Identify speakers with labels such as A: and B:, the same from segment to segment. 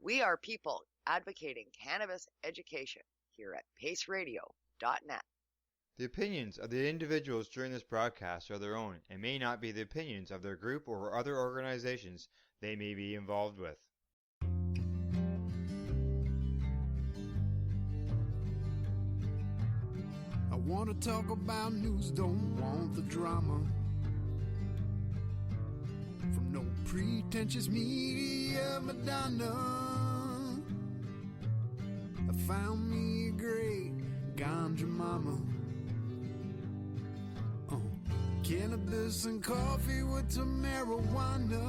A: We are people advocating cannabis education here at paceradio.net.
B: The opinions of the individuals during this broadcast are their own and may not be the opinions of their group or other organizations they may be involved with.
C: I want to talk about news, don't want the drama. From no pretentious media Madonna. I found me a great ganja mama. Cannabis and coffee with some marijuana.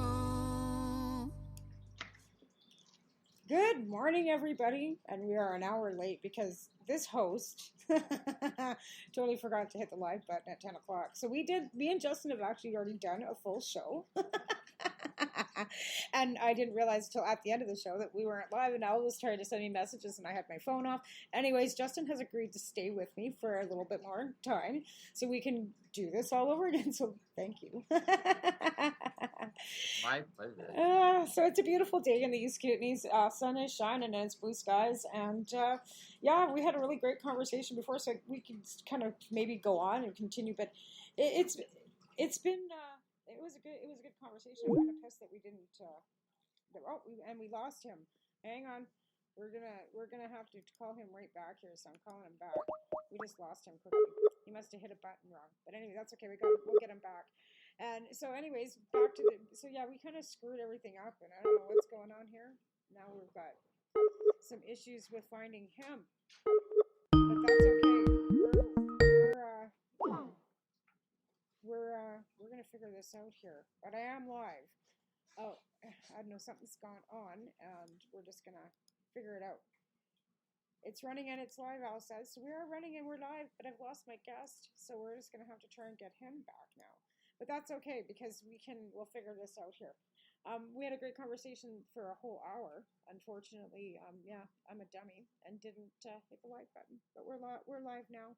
D: Good morning, everybody. And we are an hour late because this host totally forgot to hit the live button at 10 o'clock. So me and Justin have actually already done a full show. And I didn't realize until at the end of the show that we weren't live, and Al was trying to send me messages and I had my phone off. Anyways, Justin has agreed to stay with me for a little bit more time so we can do this all over again. So thank you.
E: My pleasure.
D: So it's a beautiful day in the East Kootenays. Sun is shining and it's blue skies. And yeah, we had a really great conversation before, so we can kind of maybe go on and continue. But it's been it was a good conversation. I'm kind of pissed that we didn't. We lost him. Hang on, we're gonna have to call him right back here. So I'm calling him back. We just lost him quickly. He must have hit a button wrong. But anyway, that's okay. We'll get him back. And so, anyways, back to so yeah, we kind of screwed everything up, and I don't know what's going on here. Now we've got some issues with finding him, but that's okay. We're gonna figure this out here. But I am live. Oh, I don't know, something's gone on, and we're just gonna figure it out. It's running and it's live, Al says. So we are running and we're live, but I've lost my guest, so we're just gonna have to try and get him back now. But that's okay because we'll figure this out here. We had a great conversation for a whole hour. Unfortunately, yeah, I'm a dummy and didn't hit the like button. But we're live now.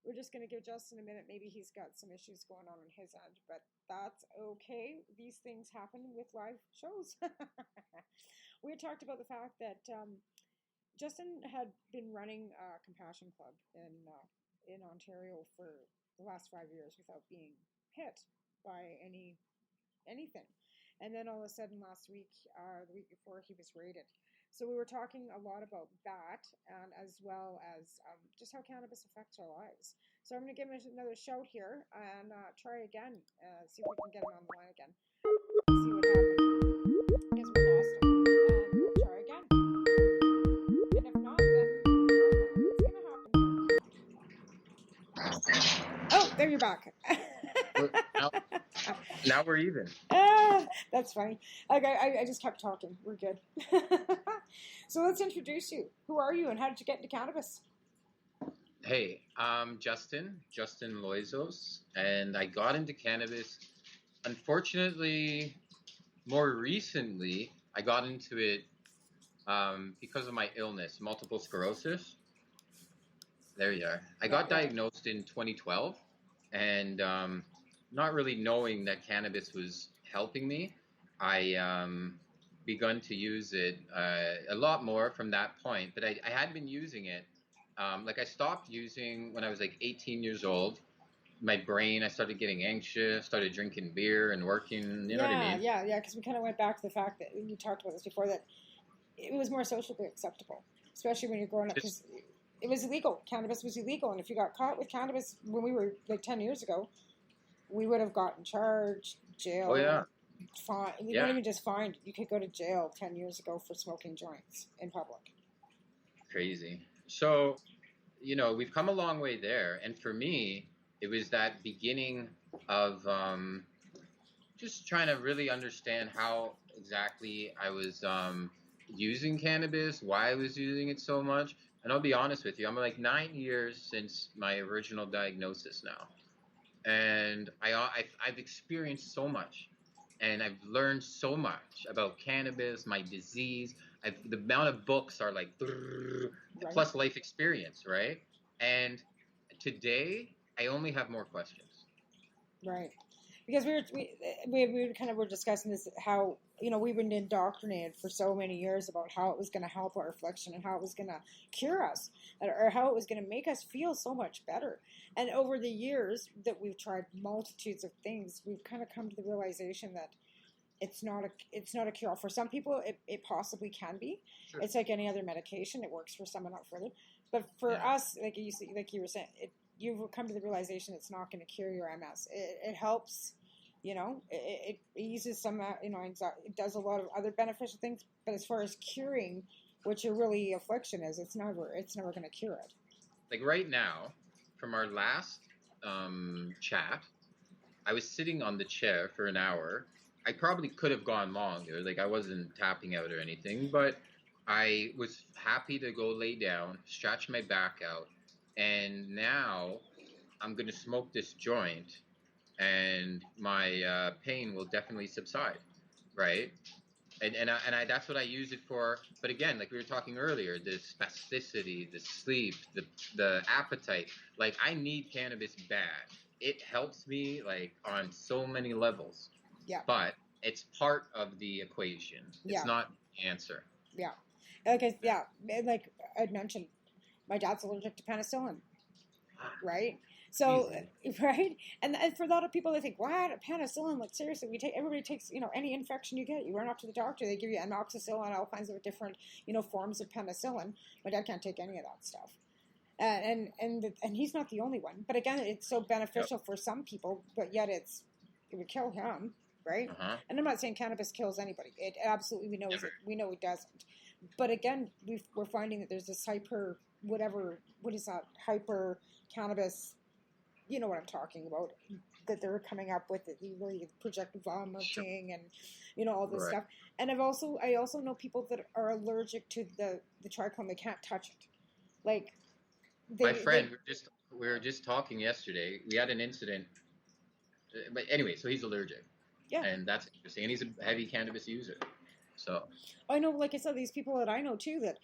D: We're just going to give Justin a minute. Maybe he's got some issues going on his end, but that's okay. These things happen with live shows. We had talked about the fact that Justin had been running a compassion club in Ontario for the last 5 years without being hit by anything. And then all of a sudden last week, the week before, he was raided. So we were talking a lot about that, and as well as just how cannabis affects our lives. So I'm going to give him another shout here and try again, see if we can get him on the line again. See what happens. Because we lost him. And we'll try again. And if not, then what's going to happen? Oh, there you're back.
E: Now we're even.
D: That's funny. Okay, I just kept talking. We're good. So let's introduce you. Who are you and how did you get into cannabis?
E: Hey, I'm Justin Loizos, and I got into cannabis. Unfortunately, more recently, I got into it because of my illness, multiple sclerosis. There you are. I got diagnosed in 2012, and not really knowing that cannabis was helping me, I begun to use it a lot more from that point. But I had been using it. I stopped using when I was like 18 years old. My brain, I started getting anxious, started drinking beer and working, you know what I mean?
D: Yeah, because we kind of went back to the fact that, you talked about this before, that it was more socially acceptable, especially when you're growing up, because it was illegal. Cannabis was illegal, and if you got caught with cannabis when we were like 10 years ago, we would have gotten charged, jail.
E: Oh, yeah.
D: Fine. You weren't even just fined. You could go to jail 10 years ago for smoking joints in public.
E: Crazy. So, we've come a long way there. And for me, it was that beginning of just trying to really understand how exactly I was using cannabis, why I was using it so much. And I'll be honest with you, I'm like 9 years since my original diagnosis now. And I've experienced so much. And I've learned so much about cannabis, my disease. The amount of books are like, plus life experience, right? And today, I only have more questions.
D: Right. because we kind of were discussing this, how, we've been indoctrinated for so many years about how it was going to help our affliction and how it was going to cure us, or how it was going to make us feel so much better. And over the years that we've tried multitudes of things, we've kind of come to the realization that it's not a cure. For some people, it possibly can be.
E: Sure.
D: It's like any other medication. It works for some and not for others. But for us, like you were saying, you've come to the realization it's not going to cure your MS. It helps, it eases some, anxiety. It does a lot of other beneficial things. But as far as curing what your really affliction is, it's never going to cure it.
E: Like right now, from our last chat, I was sitting on the chair for an hour. I probably could have gone longer. Like I wasn't tapping out or anything, but I was happy to go lay down, stretch my back out, and now I'm going to smoke this joint, and my pain will definitely subside, right? And I that's what I use it for. But again, like we were talking earlier, the spasticity, the sleep, the appetite. Like I need cannabis bad. It helps me like on so many levels.
D: Yeah.
E: But it's part of the equation. It's not the answer.
D: Yeah. Like I'd mentioned, my dad's allergic to penicillin, right? So, right? And for a lot of people, they think, what? Penicillin? Like, seriously, everybody takes, any infection you get, you run off to the doctor, they give you amoxicillin, all kinds of different, forms of penicillin. My dad can't take any of that stuff. And he's not the only one. But again, it's so beneficial for some people, but yet it would kill him, right?
E: Uh-huh.
D: And I'm not saying cannabis kills anybody. It absolutely, we know it doesn't. But again, we're finding that there's this hyper cannabis, you know what I'm talking about, that they're coming up with, where you project vomiting and, all this stuff. And I also know people that are allergic to the trichome. They can't touch it. Like,
E: my friend, we were just talking yesterday. We had an incident. But anyway, so he's allergic. Yeah. And that's interesting. And he's a heavy cannabis user. So
D: I know, like I said, these people that I know too, that,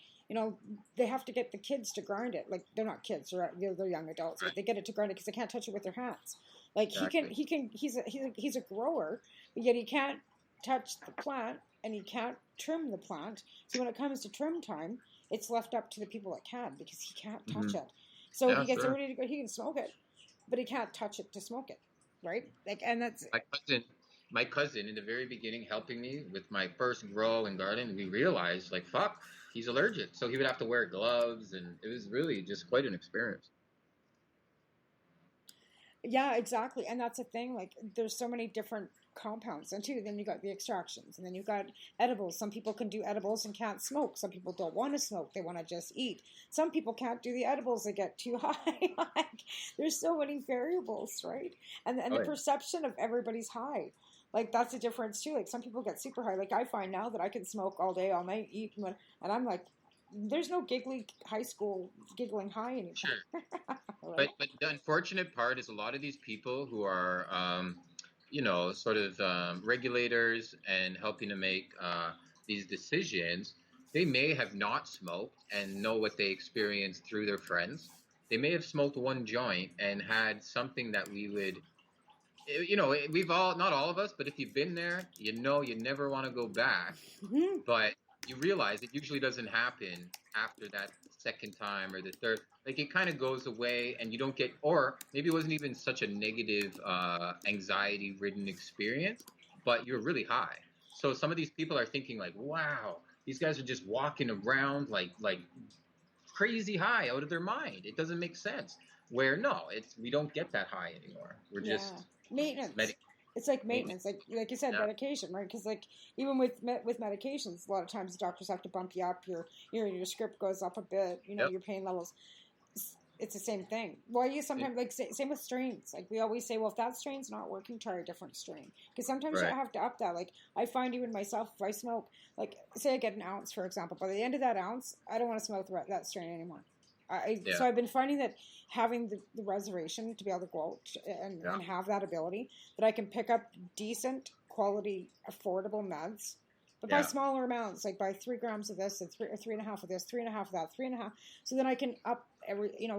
D: they have to get the kids to grind it. Like, they're not kids, they're young adults, but they get it to grind it because they can't touch it with their hands. Like, he's a grower, but yet he can't touch the plant and he can't trim the plant. So when it comes to trim time, it's left up to the people that can, because he can't touch it. So he gets ready to go, he can smoke it, but he can't touch it to smoke it, right? Like, and that's
E: my cousin in the very beginning helping me with my first grow and garden. We realized, like, fuck, he's allergic, so he would have to wear gloves, and it was really just quite an experience.
D: Yeah, exactly. And that's the thing, like, there's so many different compounds, and then you got the extractions, and then you've got edibles. Some people can do edibles and can't smoke. Some people don't want to smoke, they want to just eat. Some people can't do the edibles, they get too high. Like, there's so many variables, right? And the perception of everybody's high, like, that's a difference too. Like, some people get super high. Like, I find now that I can smoke all day, all night, eat, and I'm like, there's no high school giggling high anymore.
E: Sure. Right? But the unfortunate part is a lot of these people who are, regulators and helping to make these decisions, they may have not smoked and know what they experienced through their friends. They may have smoked one joint and had something that we would, we've all, not all of us, but if you've been there, you never want to go back. Mm-hmm. But you realize it usually doesn't happen after that second time or the third. Like, it kind of goes away, and you don't get, or maybe it wasn't even such a negative, anxiety-ridden experience, but you're really high. So some of these people are thinking, like, wow, these guys are just walking around like crazy high, out of their mind. It doesn't make sense. Where no, we don't get that high anymore. We're just
D: maintenance. It's like maintenance, like you said, medication, right? Because, like, even with medications, a lot of times the doctors have to bump you up. Your script goes up a bit. Your pain levels. It's the same thing. Well, you sometimes, like, same with strains. Like, we always say, well, if that strain's not working, try a different strain. Because sometimes you have to up that. Like, I find even myself, if I smoke, like, say I get an ounce, for example, by the end of that ounce, I don't want to smoke that strain anymore. So I've been finding that having the reservation to be able to go out and have that ability, that I can pick up decent quality, affordable meds, but by smaller amounts, like by 3 grams of this and 3.5 of this, 3.5 of that, 3.5. So then I can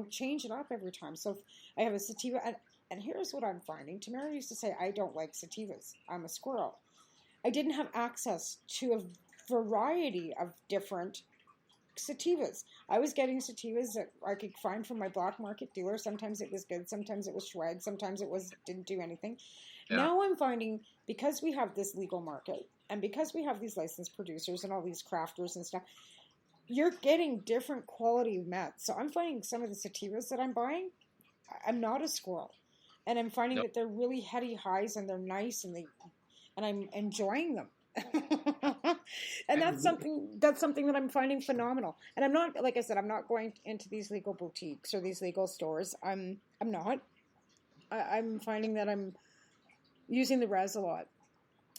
D: change it up every time. So if I have a sativa, and And here's what I'm finding. Tamara used to say, I don't like sativas. I'm a squirrel. I didn't have access to a variety of different sativas. I was getting sativas that I could find from my black market dealer. Sometimes it was good, sometimes it was swag, sometimes it was didn't do anything.
E: Yeah.
D: Now I'm finding, because we have this legal market and because we have these licensed producers and all these crafters and stuff, you're getting different quality meds. So I'm finding some of the sativas that I'm buying, I'm not a squirrel. And I'm finding that they're really heady highs and they're nice and I'm enjoying them. And that's something that I'm finding phenomenal. And I'm not, like I said, I'm not going into these legal boutiques or these legal stores. I'm not. I'm finding that I'm using the res a lot.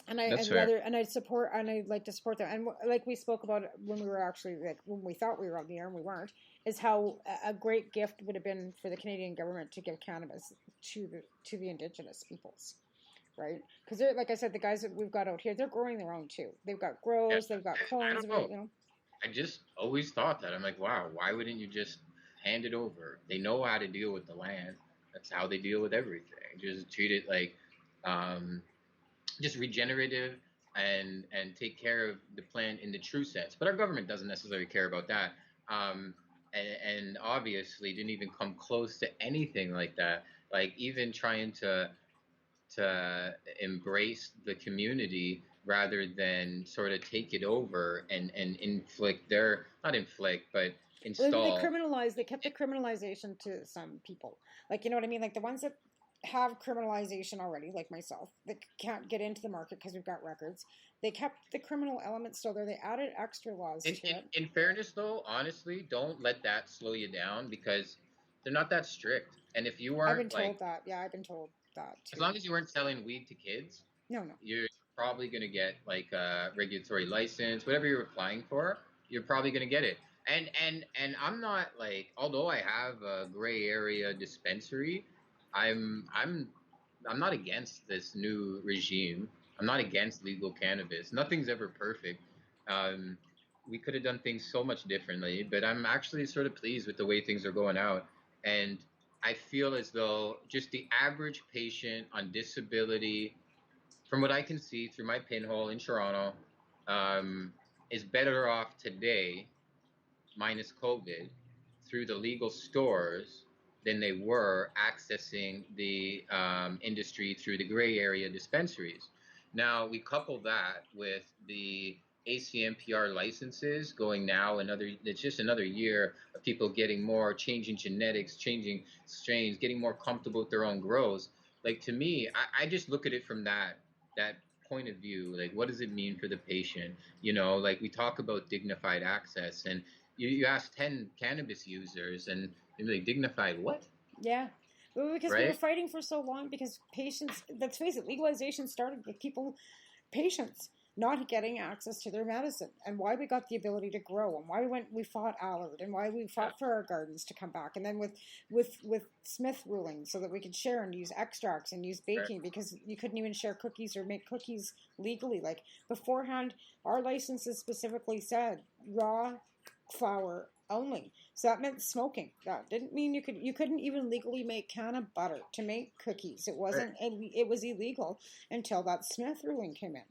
D: And I'd like to support them. And like we spoke about when we were actually, like when we thought we were on the air and we weren't, is how a great gift would have been for the Canadian government to give cannabis to the Indigenous peoples, right? Because they're, like I said, the guys that we've got out here, they're growing their own too. They've got grows, they've got cones, you know.
E: I just always thought that. I'm like, wow, why wouldn't you just hand it over? They know how to deal with the land. That's how they deal with everything. Just treat it like just regenerative and take care of the plant in the true sense. But our government doesn't necessarily care about that. And obviously didn't even come close to anything like that. Like even trying to embrace the community rather than sort of take it over and inflict their, not inflict, but install.
D: They kept the criminalization to some people. Like, you know what I mean? Like the ones that have criminalization already, like myself, that can't get into the market because we've got records. They kept the criminal elements still there. They added extra laws to it.
E: In fairness, though, honestly, don't let that slow you down because they're not that strict. And if you weren't,
D: I've been told that. Yeah, I've been told that too.
E: As long as you weren't selling weed to kids,
D: no,
E: you're probably going to get like a regulatory license, whatever you're applying for. You're probably going to get it. And I'm not like, although I have a gray area dispensary, I'm not against this new regime. I'm not against legal cannabis. Nothing's ever perfect. We could have done things so much differently, but I'm actually sort of pleased with the way things are going out. And I feel as though just the average patient on disability, from what I can see through my pinhole in Toronto, is better off today, minus COVID, through the legal stores than they were accessing the industry through the gray area dispensaries. Now, we couple that with the ACMPR licenses going now it's just another year of people getting more, changing genetics, changing strains, getting more comfortable with their own grows. Like to me, I just look at it from that point of view. Like, what does it mean for the patient? You know, like we talk about dignified access, and you ask 10 cannabis users and they're like, dignified what?
D: Yeah. Well, because we were fighting for so long because patients, let's face it, legalization started with patients not getting access to their medicine, and why we got the ability to grow, and why we fought Allard, and why we fought for our gardens to come back, and then with Smith ruling so that we could share and use extracts and use baking because you couldn't even share cookies or make cookies legally. Like beforehand, our licenses specifically said raw flour only. So that meant smoking. That didn't mean you couldn't even legally make canna butter to make cookies. It was illegal until that Smith ruling came in.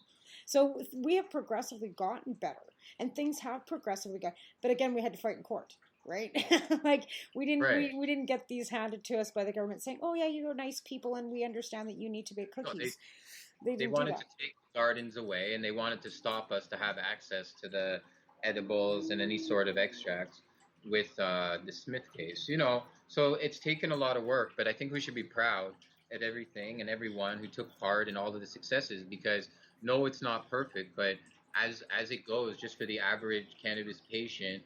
D: So we have progressively gotten better, and things have progressively gotten. But again, we had to fight in court, right? Like we didn't get these handed to us by the government saying, "Oh yeah, you're nice people, and we understand that you need to bake cookies."
E: No, they wanted to take gardens away, and they wanted to stop us to have access to the edibles and any sort of extracts with the Smith case. You know, so it's taken a lot of work, but I think we should be proud at everything and everyone who took part in all of the successes because. No, it's not perfect, but as it goes, just for the average cannabis patient,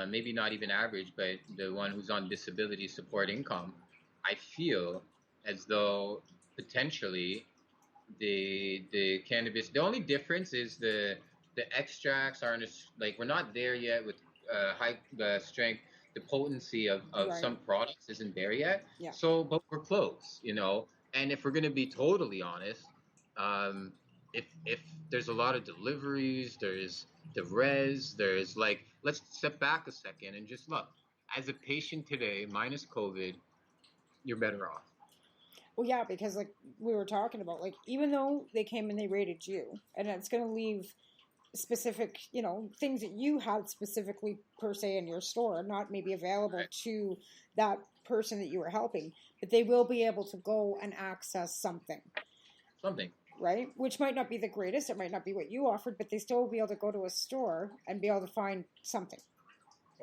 E: maybe not even average, but the one who's on disability support income, I feel as though potentially the cannabis. The only difference is the extracts aren't like we're not there yet with high strength. The potency of some products isn't there yet.
D: Yeah.
E: So, but we're close, you know. And if we're going to be totally honest. If there's a lot of deliveries, there's the res, there's like, let's step back a second and just look. As a patient today, minus COVID, you're better off.
D: Well, yeah, because like we were talking about, like even though they came and they rated you, and it's going to leave specific, things that you had specifically per se in your store, not maybe available
E: Right.
D: to that person that you were helping, but they will be able to go and access something.
E: Something.
D: Right? Which might not be the greatest. It might not be what you offered, but they still will be able to go to a store and be able to find something.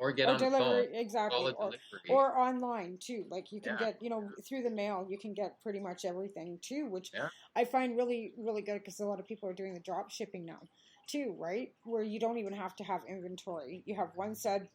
E: Or get
D: Or
E: on the
D: deliver,
E: phone.
D: exactly.
E: Call a
D: Or
E: delivery.
D: or online too. Like you can
E: Yeah.
D: get, through the mail, you can get pretty much everything too, which
E: Yeah.
D: I find really, really good because a lot of people are doing the drop shipping now too, right? Where you don't even have to have inventory. You have one said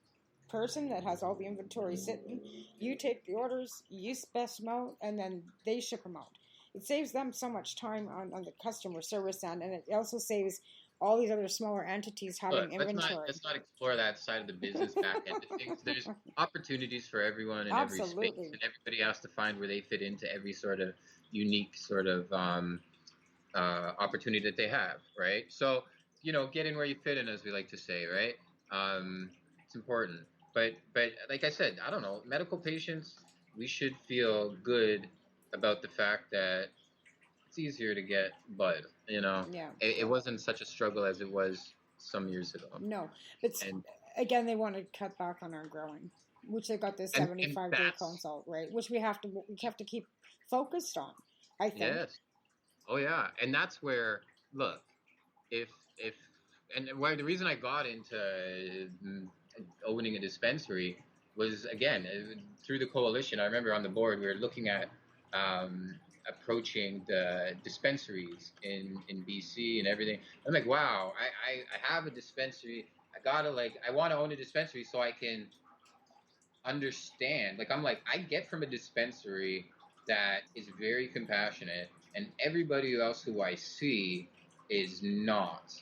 D: person that has all the inventory sitting. You take the orders, you spec them out, and then they ship them out. It saves them so much time on the customer service end, and it also saves all these other smaller entities having
E: Look,
D: inventory.
E: let's not explore that side of the business back end of things. There's opportunities for everyone in every space,
D: Absolutely.
E: and everybody has to find where they fit into every sort of unique sort of opportunity that they have, right? So, get in where you fit in, as we like to say, right? It's important. But like I said, I don't know, medical patients, we should feel good about the fact that it's easier to get bud.
D: Yeah.
E: It wasn't such a struggle as it was some years ago.
D: No, but
E: And
D: again, they want to cut back on our growing, which they got this
E: and
D: 75-day
E: that's
D: consult, right? Which we have to keep focused on. I think.
E: yes. Oh yeah, and that's where look, if and why the reason I got into owning a dispensary was again through the coalition. I remember on the board we were looking at approaching the dispensaries in BC and everything. I'm like, wow, I have a dispensary. I want to own a dispensary so I can understand. Like I'm like I get from a dispensary that is very compassionate, and everybody else who I see is not.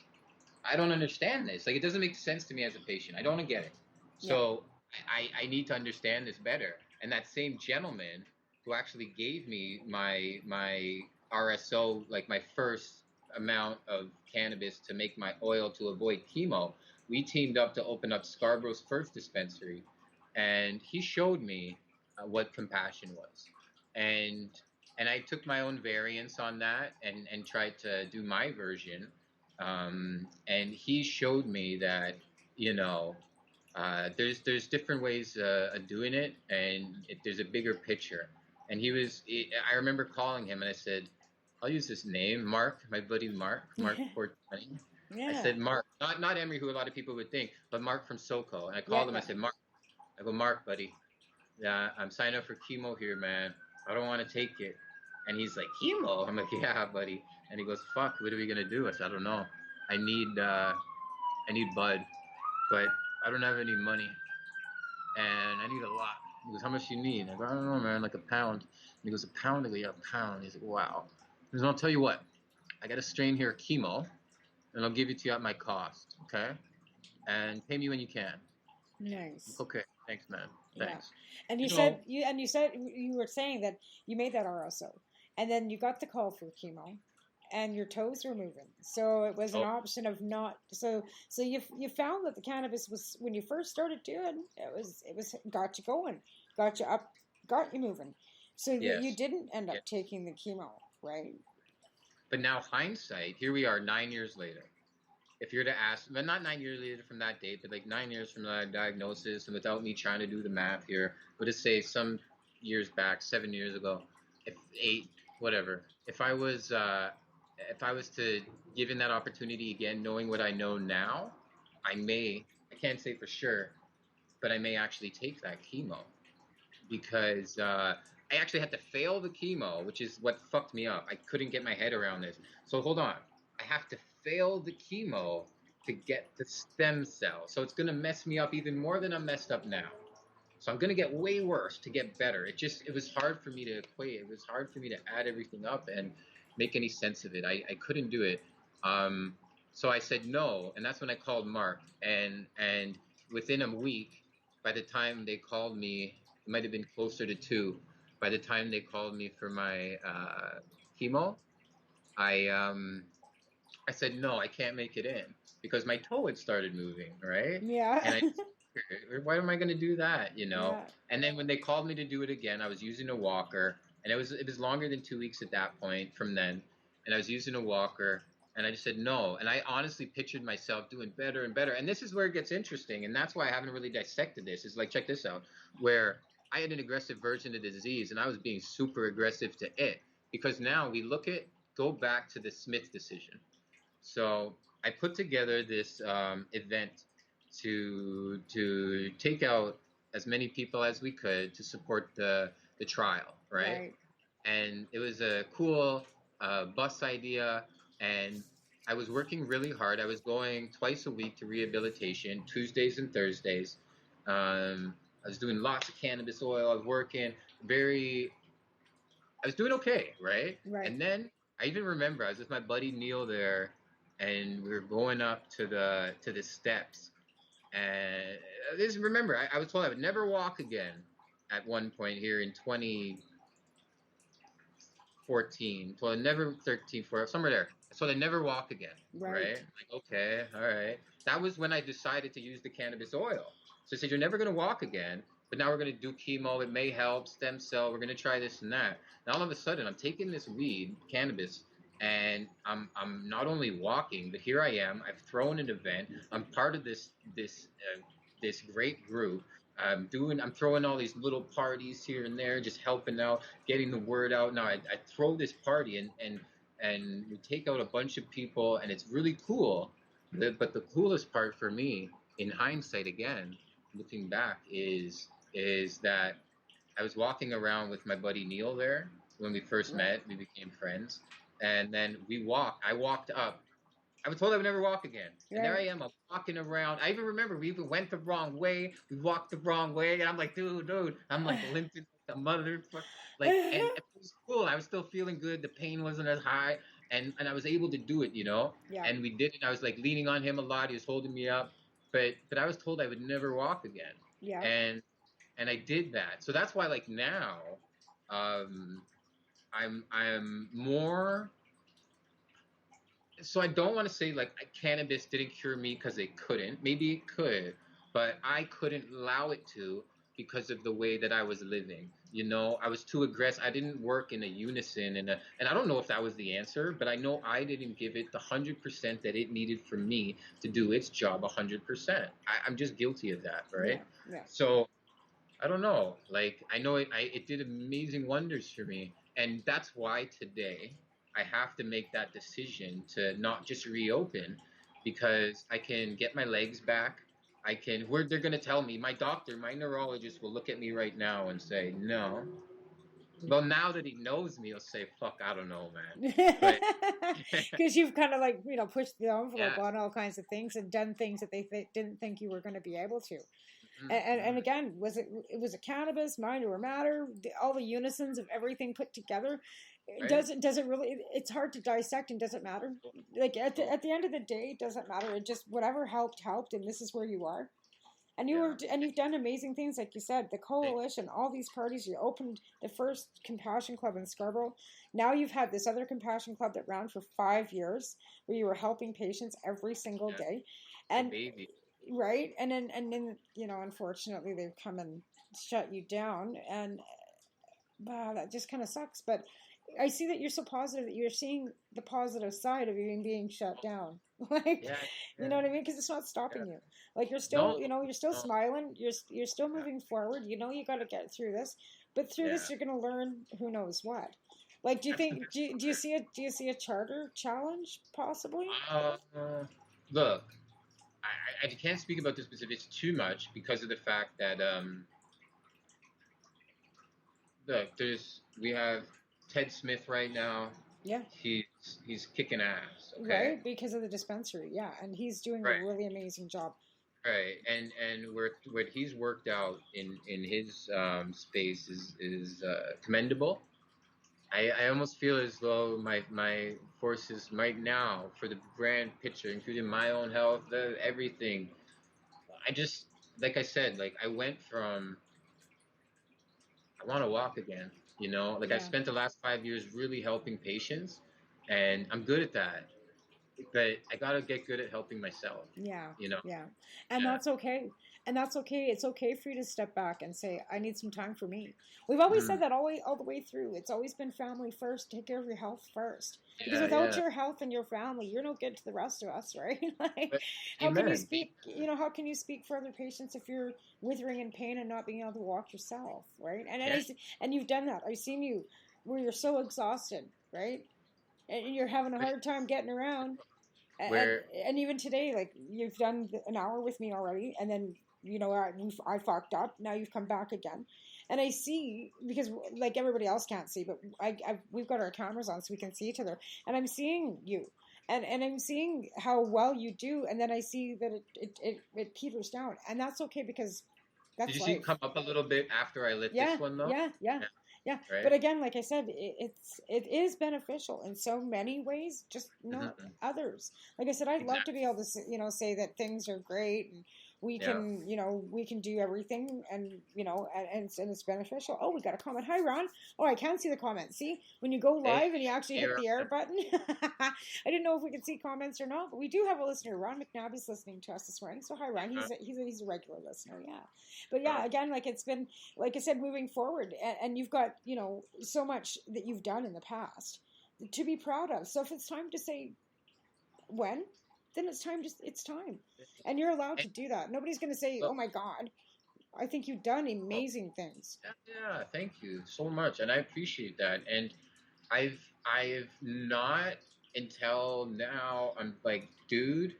E: I don't understand this. Like it doesn't make sense to me as a patient. I don't get it. So I need to understand this better. And that same gentleman who actually gave me my RSO, like my first amount of cannabis to make my oil to avoid chemo, we teamed up to open up Scarborough's first dispensary, and he showed me what compassion was, and I took my own variants on that and tried to do my version, and he showed me that there's different ways of doing it, and there's a bigger picture. And I remember calling him and I said, I'll use this name, Mark, my buddy Mark 420.
D: Yeah.
E: I said, Mark, not Emery, who a lot of people would think, but Mark from SoCo. And I
D: Yeah,
E: called him. I
D: yeah.
E: said, Mark, buddy, yeah, I'm signing up for chemo here, man. I don't want to take it. And he's like, chemo? I'm like, yeah, buddy. And he goes, fuck, what are we gonna do? I said, I don't know. I need bud, but I don't have any money, and I need a lot. He goes, how much you need? I go, I don't know, man, like a pound. And he goes, a pound? I go, yeah, a pound. He's like, wow. He goes, I'll tell you what, I got a strain here, chemo, and I'll give it to you at my cost, okay? And pay me when you can.
D: Nice.
E: Okay, thanks, man. Thanks.
D: Yeah. And you said you were saying that you made that RSO, and then you got the call for chemo, and your toes were moving. So it was an option of not. So you found that the cannabis was, when you first started doing it was got you going, got you up, got you moving. So
E: Yes.
D: you didn't end up taking the chemo, right?
E: But now hindsight, here we are 9 years later. If you're to ask, but not 9 years later from that date, but like 9 years from that diagnosis, and without me trying to do the math here, but to say some years back, 7 years ago, if 8, whatever, if I was to given that opportunity again, knowing what I know now, I can't say for sure, but I may actually take that chemo, because I actually had to fail the chemo, which is what fucked me up. I couldn't get my head around this. So hold on. I have to fail the chemo to get the stem cell. So it's going to mess me up even more than I'm messed up now. So I'm going to get way worse to get better. It was hard for me to equate. It was hard for me to add everything up and make any sense of it. I couldn't do it. So I said no. And that's when I called Mark. And within a week, by the time they called me, it might have been closer to 2. By the time they called me for my chemo, I said, no, I can't make it in, because my toe had started moving, right?
D: Yeah.
E: And why am I going to do that,
D: Yeah.
E: And then when they called me to do it again, I was using a walker. and it was longer than 2 weeks at that point from then, and I was using a walker, and I just said no, and I honestly pictured myself doing better and better, and this is where it gets interesting, and that's why I haven't really dissected this. Is like, check this out, where I had an aggressive version of the disease, and I was being super aggressive to it, because now we go back to the Smith decision. So I put together this event to take out as many people as we could to support the trial, right?
D: Right.
E: And it was a cool bus idea, and I was working really hard. I was going twice a week to rehabilitation, Tuesdays and Thursdays. I was doing lots of cannabis oil. I was working I was doing okay, right?
D: Right.
E: And then I even remember I was with my buddy Neil there, and we were going up to the steps. And remember, I was told I would never walk again at one point here in 2014. Told I never 13, 14, somewhere there. So I never walk again, right? Like, okay, all right. That was when I decided to use the cannabis oil. So I said, you're never going to walk again, but now we're going to do chemo. It may help, stem cell. We're going to try this and that. Now all of a sudden, I'm taking this weed, cannabis, and I'm not only walking, but here I am. I've thrown an event. I'm part of this great group. I'm throwing all these little parties here and there, just helping out, getting the word out. Now I throw this party and we take out a bunch of people, and it's really cool. But the coolest part for me, in hindsight, again, looking back, is that I was walking around with my buddy Neil there when we first met. We became friends, and then I walked up. I was told I would never walk again. And there I am, I'm walking around. I even remember we even went the wrong way. We walked the wrong way. And I'm like, dude. I'm like limping like a motherfucker. Like, and it was cool. I was still feeling good. The pain wasn't as high. And I was able to do it,
D: Yeah.
E: And we did it. I was like leaning on him a lot. He was holding me up. But I was told I would never walk again.
D: Yeah.
E: And I did that. So that's why, like, now, I'm more. So I don't want to say like cannabis didn't cure me because it couldn't. Maybe it could, but I couldn't allow it to because of the way that I was living. I was too aggressive. I didn't work in a unison, and I don't know if that was the answer, but I know I didn't give it the 100% that it needed for me to do its job 100%. I'm just guilty of that, right?
D: Yeah.
E: So I don't know. Like, I know it did amazing wonders for me, and that's why today I have to make that decision to not just reopen, because I can get my legs back. They're going to tell me, my doctor, my neurologist will look at me right now and say, no. Well, now that he knows me, he'll say, fuck, I don't know, man. But
D: Because you've kind of like, pushed the envelope
E: yeah.
D: on all kinds of things and done things that they didn't think you were going to be able to.
E: Mm-hmm.
D: And again, was it cannabis, mind over matter, all the unisons of everything put together?
E: Right.
D: Does it really? It's hard to dissect, and does it matter? Like at the end of the day, it doesn't matter. It just, whatever helped, and this is where you are. And you've done amazing things, like you said, the coalition, all these parties. You opened the first Compassion Club in Scarborough. Now you've had this other Compassion Club that ran for 5 years, where you were helping patients every single day, and
E: baby.
D: Right, and then unfortunately they've come and shut you down, and wow, that just kind of sucks. But I see that you're so positive, that you're seeing the positive side of you being shut down. Like, you know what I mean? Because it's not stopping you. Like, you're still, you're still smiling. You're still moving forward. You got to get through this. But through this, you're going to learn who knows what. Like, do you think? Do you see a charter challenge possibly?
E: Look, I can't speak about the specifics too much because of the fact that look, we have Ted Smith right now.
D: Yeah.
E: He's kicking ass. Okay?
D: Right, because of the dispensary. Yeah, and he's doing a really amazing job.
E: Right, and what he's worked out in his space is commendable. I almost feel as though my forces right now, for the grand picture, including my own health, everything. I just, like I said, like I went from, I want to walk again. I spent the last 5 years really helping patients, and I'm good at that. but I gotta get good at helping myself.
D: Yeah,
E: You know.
D: yeah. And
E: Yeah.
D: that's okay. And that's okay. It's okay for you to step back and say, I need some time for me. We've always said
E: Mm.
D: that all the way through. It's always been family first. Take care of your health first. Because
E: Yeah,
D: without
E: yeah.
D: your health and your family, you're no good to the rest of us, right? Like,
E: But,
D: how can you
E: amen.
D: speak, how can you speak for other patients if you're withering in pain and not being able to walk yourself, right?
E: Yeah.
D: And you've done that. I've seen you where you're so exhausted, right? And you're having a hard time getting around. and
E: Where
D: and even today, like you've done an hour with me already, and then I fucked up. Now you've come back again, and I see because like everybody else can't see, but we've got our cameras on so we can see each other, and I'm seeing you, and I'm seeing how well you do, and then I see that it peters down, and that's okay because
E: did
D: that's
E: you see
D: life.
E: it come up a little bit after I lit
D: Yeah,
E: this one though?
D: yeah, yeah,
E: Yeah.
D: yeah.
E: Right.
D: But again, like I said, it is beneficial in so many ways, just not
E: Mhm.
D: others. Like I said, I'd love to
E: Exactly.
D: be able to say that things are great and we
E: Yeah.
D: can we can do everything and and it's beneficial. Oh, we got a comment. Hi, Ron. Oh, I can see the comments. See, when you go
E: Hey,
D: live and you actually hit the air button. I didn't know if we could see comments or not, but we do have a listener. Ron McNabb is listening to us this morning. So hi, Ron. He's a regular listener. Yeah, but yeah, again, like it's been like I said, moving forward, and you've got so much that you've done in the past to be proud of. So if it's time to say when, then it's time, and you're allowed to do that. Nobody's going to say,
E: well,
D: "Oh my God." I think you've done amazing things.
E: yeah, thank you so much, and I appreciate that. And I've not until now. I'm like, dude,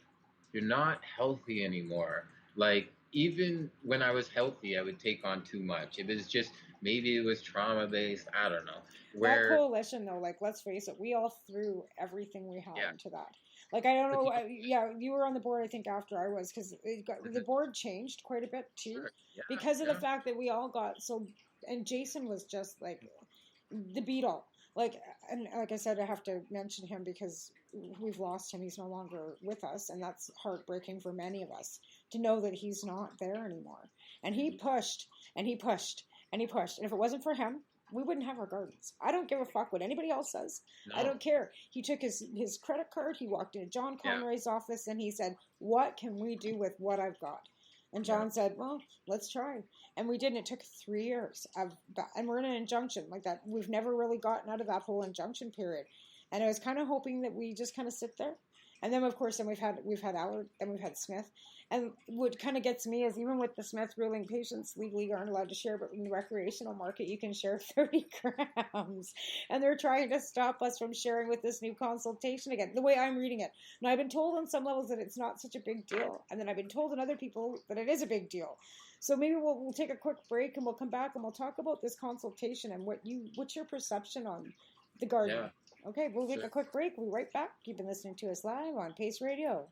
E: you're not healthy anymore. Like even when I was healthy, I would take on too much. It was just maybe it was trauma based. I don't know.
D: That
E: Where
D: coalition, though, like let's face it, we all threw everything we had
E: yeah,
D: into that. Like I don't
E: but
D: know,
E: you,
D: yeah, you were on the board I think after I was because the
E: mhm,
D: board changed quite a bit too
E: sure, yeah,
D: because of the
E: yeah,
D: fact that we all got so. And Jason was just like the Beatle. Like and like I said, I have to mention him because we've lost him. He's no longer with us, and that's heartbreaking for many of us to know that he's not there anymore. And he pushed and he pushed and he pushed. And if it wasn't for him, we wouldn't have our gardens. I don't give a fuck what anybody else says. I
E: no,
D: don't care. He took his credit card. He walked into John
E: yeah,
D: Conroy's office and he said, "What can we do with what I've got?" And
E: yeah,
D: John said, "Well, let's try." And we did, and it took 3 years and we're in an injunction like that. We've never really gotten out of that whole injunction period. And I was kind of hoping that we just kind of sit there. And then, of course, then we've had Allard, then we've had Smith. And what kind of gets me is even with the Smith ruling, patients legally aren't allowed to share, but in the recreational market, you can share 30 grams. And they're trying to stop us from sharing with this new consultation again, the way I'm reading it. Now, I've been told on some levels that it's not such a big deal. And then I've been told in other people that it is a big deal. So maybe we'll take a quick break and we'll come back and we'll talk about this consultation and what's your perception on the garden.
E: yeah,
D: Okay, we'll take
E: sure.
D: a quick break. We'll be right back. You've been listening to us live on Pace Radio.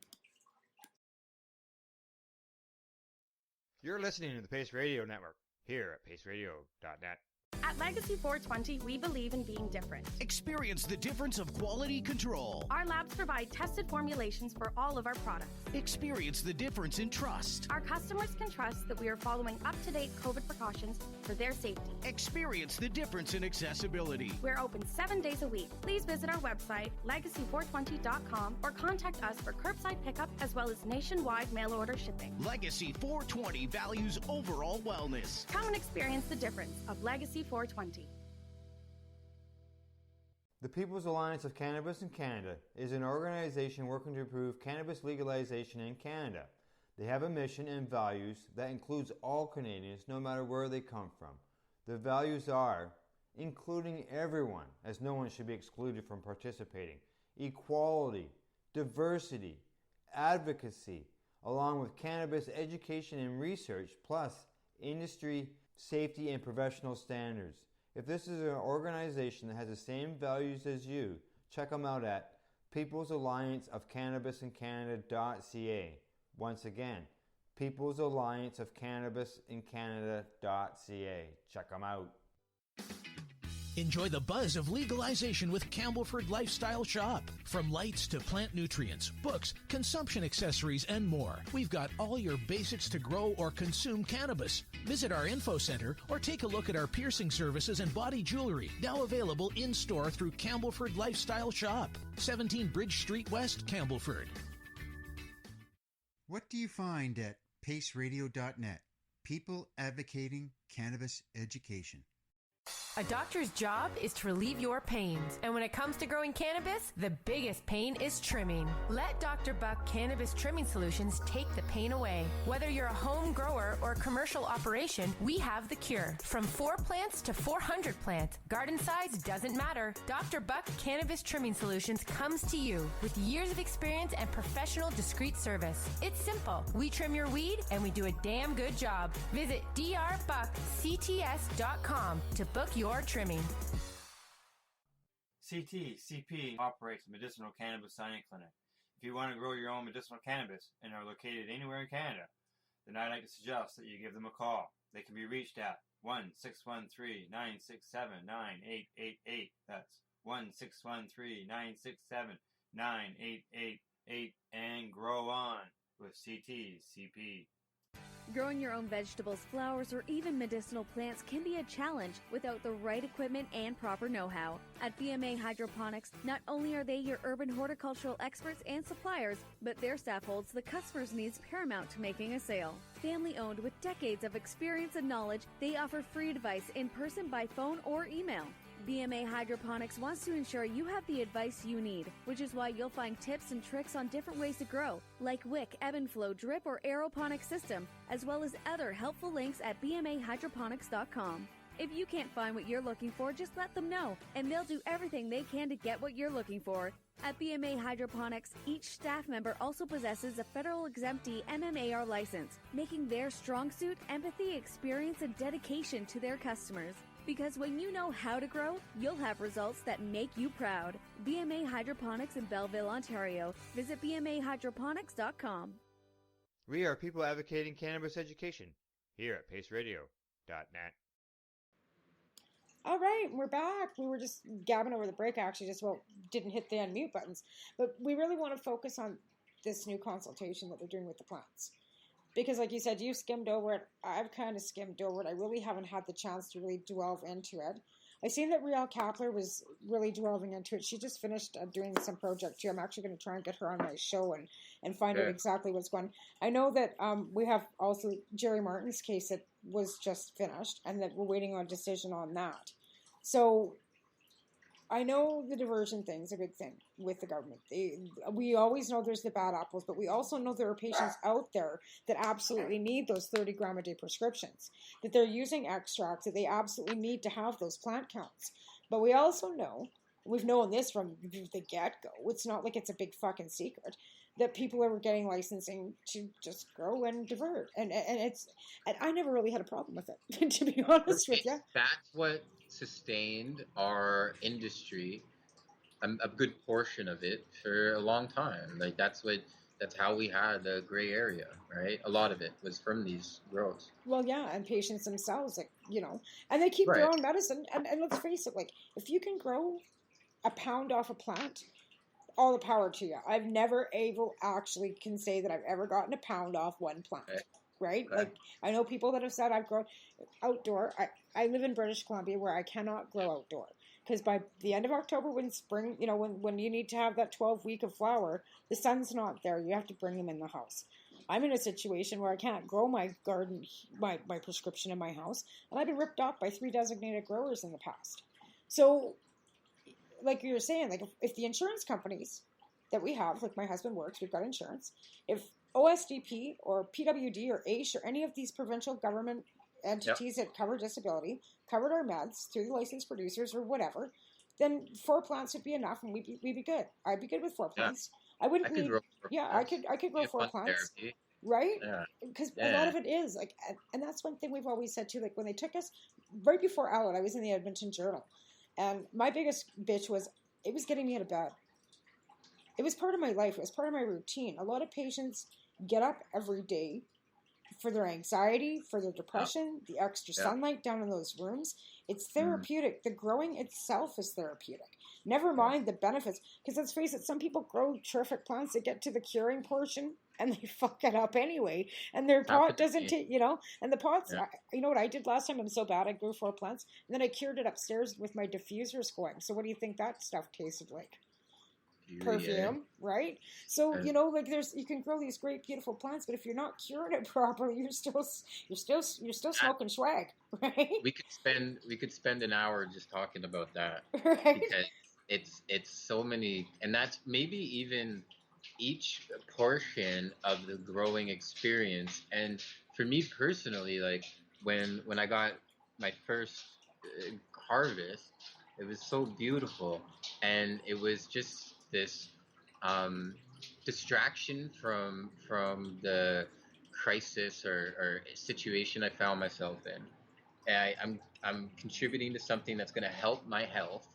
B: You're listening to the Pace Radio Network here at paceradio.net.
F: At Legacy 420, we believe in being different.
C: Experience the difference of quality control.
F: Our labs provide tested formulations for all of our products.
C: Experience the difference in trust.
F: Our customers can trust that we are following up-to-date COVID precautions for their safety.
C: Experience the difference in accessibility.
F: We're open 7 days a week. Please visit our website, legacy420.com, or contact us for curbside pickup as well as nationwide mail order shipping.
C: Legacy 420 values overall wellness.
F: Come and experience the difference of Legacy 420.
B: The People's Alliance of Cannabis in Canada is an organization working to improve cannabis legalization in Canada. They have a mission and values that includes all Canadians no matter where they come from. The values are including everyone, as no one should be excluded from participating, equality, diversity, advocacy, along with cannabis education and research, plus industry, safety, and professional standards. If this is an organization that has the same values as you, check them out at People's Alliance of Cannabis in Canada.ca. Once again, People's Alliance of Cannabis in Canada.ca. Check them out.
G: Enjoy the buzz of legalization with Campbellford Lifestyle Shop. From lights to plant nutrients, books, consumption accessories, and more, we've got all your basics to grow or consume cannabis. Visit our info center or take a look at our piercing services and body jewelry, now available in-store through Campbellford Lifestyle Shop, 17 Bridge Street West, Campbellford.
H: What do you find at paceradio.net? People advocating cannabis education.
I: A doctor's job is to relieve your pains. And when it comes to growing cannabis, the biggest pain is trimming. Let Dr. Buck Cannabis Trimming Solutions take the pain away. Whether you're a home grower or a commercial operation, we have the cure. From 4 plants to 400 plants, garden size doesn't matter. Dr. Buck Cannabis Trimming Solutions comes to you with years of experience and professional discreet service. It's simple. We trim your weed and we do a damn good job. Visit drbuckcts.com to book your trimming.
B: CP operates a medicinal cannabis signing clinic. If you want to grow your own medicinal cannabis and are located anywhere in Canada, then I'd like to suggest that you give them a call. They can be reached at 1-613-967-9888. That's 1-613-967-9888, and grow on with CP.
J: Growing your own vegetables, flowers, or even medicinal plants can be a challenge without the right equipment and proper know-how. At BMA Hydroponics, not only are they your urban horticultural experts and suppliers, but their staff holds the customer's needs paramount to making a sale. Family-owned with decades of experience and knowledge, they offer free advice in person, by phone, or email. BMA Hydroponics wants to ensure you have the advice you need, which is why you'll find tips and tricks on different ways to grow, like wick, ebb and flow, drip, or aeroponic system, as well as other helpful links at bmahydroponics.com. If you can't find what you're looking for, just let them know, and they'll do everything they can to get what you're looking for. At BMA Hydroponics, each staff member also possesses a federal exemptee MMAR license, making their strong suit empathy, experience, and dedication to their customers. Because when you know how to grow, you'll have results that make you proud. BMA Hydroponics in Belleville, Ontario. Visit bmahydroponics.com.
B: We are people advocating cannabis education here at paceradio.net.
D: All right, we're back. We were just gabbing over the break, actually, just didn't hit the unmute buttons. But we really want to focus on this new consultation that they're doing with the plants. Because like you said, you skimmed over it. I've kind of skimmed over it. I really haven't had the chance to really delve into it. I seen that Riel Kapler was really delving into it. She just finished doing some project too. I'm actually going to try and get her on my show and find out exactly what's going on. I know that we have also Jerry Martin's case that was just finished and that we're waiting on a decision on that. So I know the diversion thing's a good thing with the government. We always know there's the bad apples, but we also know there are patients out there that absolutely need those 30 gram a day prescriptions, that they're using extracts, that they absolutely need to have those plant counts. But we also know, we've known this from the get-go, it's not like it's a big fucking secret, that people are getting licensing to just grow and divert. And I never really had a problem with it, to be honest with you.
E: That's what sustained our industry, a good portion of it, for a long time. Like that's how we had the gray area, right? A lot of it was from these grows.
D: Well, yeah, and patients themselves, like, and they keep their own medicine. And let's face it, like, if you can grow a pound off a plant, all the power to you. I've never actually can say that I've ever gotten a pound off one plant. Right? Like, I know people that have said I've grown outdoor. I live in British Columbia where I cannot grow outdoor. Because by the end of October, when spring, when you need to have that 12-week of flower, the sun's not there. You have to bring them in the house. I'm in a situation where I can't grow my garden, my prescription in my house. And I've been ripped off by 3 designated growers in the past. So, like you were saying, like if the insurance companies that we have, like my husband works, we've got insurance. If OSDP or PWD or AISH or any of these provincial government entities that cover disability covered our meds through the licensed producers or whatever, then 4 plants would be enough and we'd be good. I'd be good with 4 plants. I wouldn't need. I could grow 4 plants. Therapy. Right? Because a lot of it is like, and that's one thing we've always said too. Like when they took us right before Allen, I was in the Edmonton Journal, and my biggest bitch was it was getting me out of bed. It was part of my life. It was part of my routine. A lot of patients get up every day for their anxiety, for their depression, the extra sunlight down in those rooms. It's therapeutic. The growing itself is therapeutic. Never mind the benefits. Because let's face it, some people grow terrific plants that get to the curing portion and they fuck it up anyway. And their pot doesn't take, and the pots, you know what I did last time? I'm so bad. I grew 4 plants and then I cured it upstairs with my diffusers going. So what do you think that stuff tasted like? Perfume, right? So like you can grow these great beautiful plants, but if you're not curing it properly, you're still smoking swag, right?
E: We could spend an hour just talking about that,
D: right?
E: Because it's so many, and that's maybe even each portion of the growing experience. And for me personally, like when I got my first harvest, it was so beautiful, and it was just this distraction from the crisis or situation I found myself in. And I'm contributing to something that's going to help my health,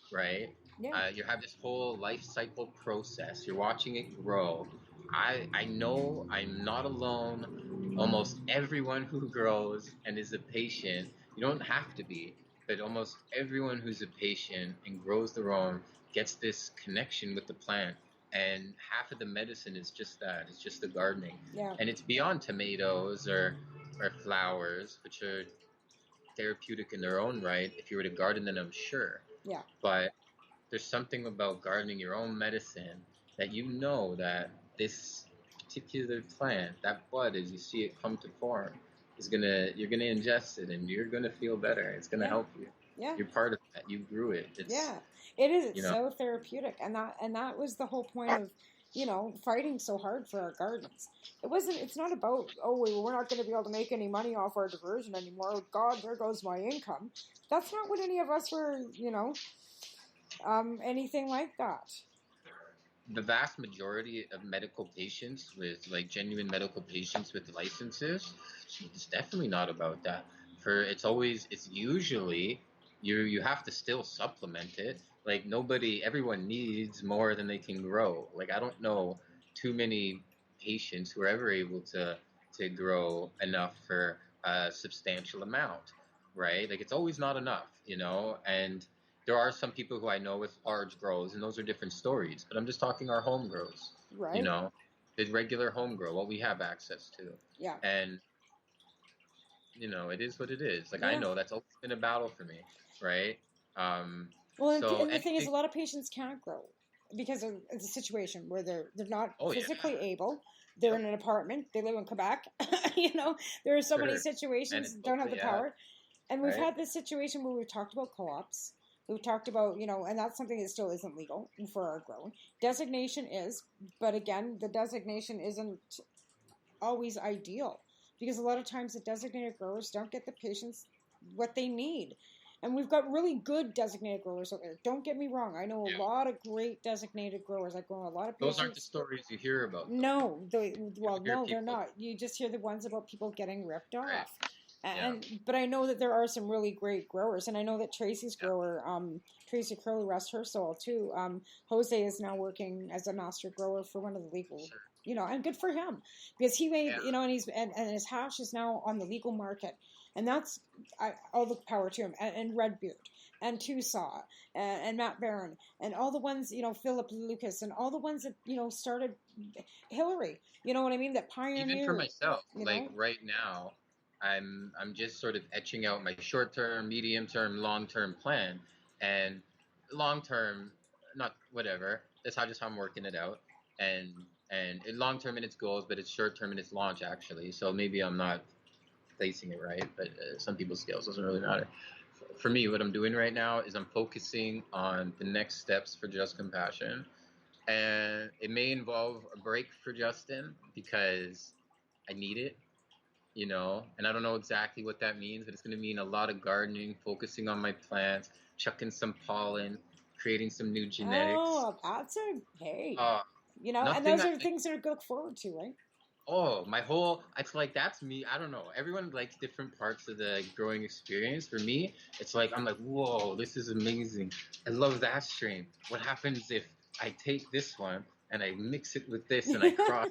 E: right?
D: Yeah.
E: You have this whole life cycle process. You're watching it grow. I know I'm not alone. Almost everyone who grows and is a patient, you don't have to be, but almost everyone who's a patient and grows their own gets this connection with the plant. And half of the medicine is just that. It's just the gardening.
D: Yeah.
E: And it's beyond tomatoes or flowers, which are therapeutic in their own right. If you were to garden them, I'm sure.
D: Yeah.
E: But there's something about gardening your own medicine that that this particular plant, that bud, as you see it come to form, you're gonna ingest it and you're gonna feel better. It's gonna help you.
D: Yeah.
E: You're part of that. You grew it.
D: It is. It's so therapeutic, and that was the whole point of fighting so hard for our gardens. It's not about, we're not going to be able to make any money off our diversion anymore. Oh, God, there goes my income. That's not what any of us were, anything like that.
E: The vast majority of medical patients with genuine medical patients with licenses, it's definitely not about that. It's usually you have to still supplement it. Everyone needs more than they can grow. I don't know too many patients who are ever able to grow enough for a substantial amount, right? It's always not enough, and there are some people who I know with large grows, and those are different stories, but I'm just talking our home grows,
D: right?
E: The regular home grow, what we have access to.
D: Yeah.
E: And it is what it is. I know that's always been a battle for me, right?
D: And the thing is, a lot of patients can't grow because of the situation where they're not physically able. They're in an apartment. They live in Quebec. There are so many situations don't have the power. And we've had this situation where we've talked about co-ops. We've talked about, and that's something that still isn't legal for our growing. Designation is, but again, the designation isn't always ideal because a lot of times the designated growers don't get the patients what they need. And we've got really good designated growers out there. Don't get me wrong. I know a lot of great designated growers. I grow a lot of patients.
E: Those aren't the stories you hear about.
D: No, they're not. You just hear the ones about people getting ripped off. But I know that there are some really great growers, and I know that Tracy's grower, Tracy Curley, rest her soul too. Jose is now working as a master grower for one of the legal, and good for him because he made, and he's and his hash is now on the legal market, and that's all the power to him. And Redbeard and Tusaw and Matt Barron and all the ones, Philip Lucas and all the ones that started Hillary. You know what I mean? That pioneered.
E: Even for myself, right now. I'm just sort of etching out my short-term, medium-term, long-term plan, and long-term, not whatever. That's just how I'm working it out, and long-term in its goals, but it's short-term in its launch actually. So maybe I'm not placing it right, but some people's scales doesn't really matter. For me, what I'm doing right now is I'm focusing on the next steps for Just Compassion, and it may involve a break for Justin because I need it. And I don't know exactly what that means, but it's going to mean a lot of gardening, focusing on my plants, chucking some pollen, creating some new genetics.
D: Oh, that's and those are things that are to look forward to, right?
E: Oh, that's me. I don't know. Everyone likes different parts of the growing experience. For me, I'm like, whoa, this is amazing. I love that strain. What happens if I take this one and I mix it with this and I cross?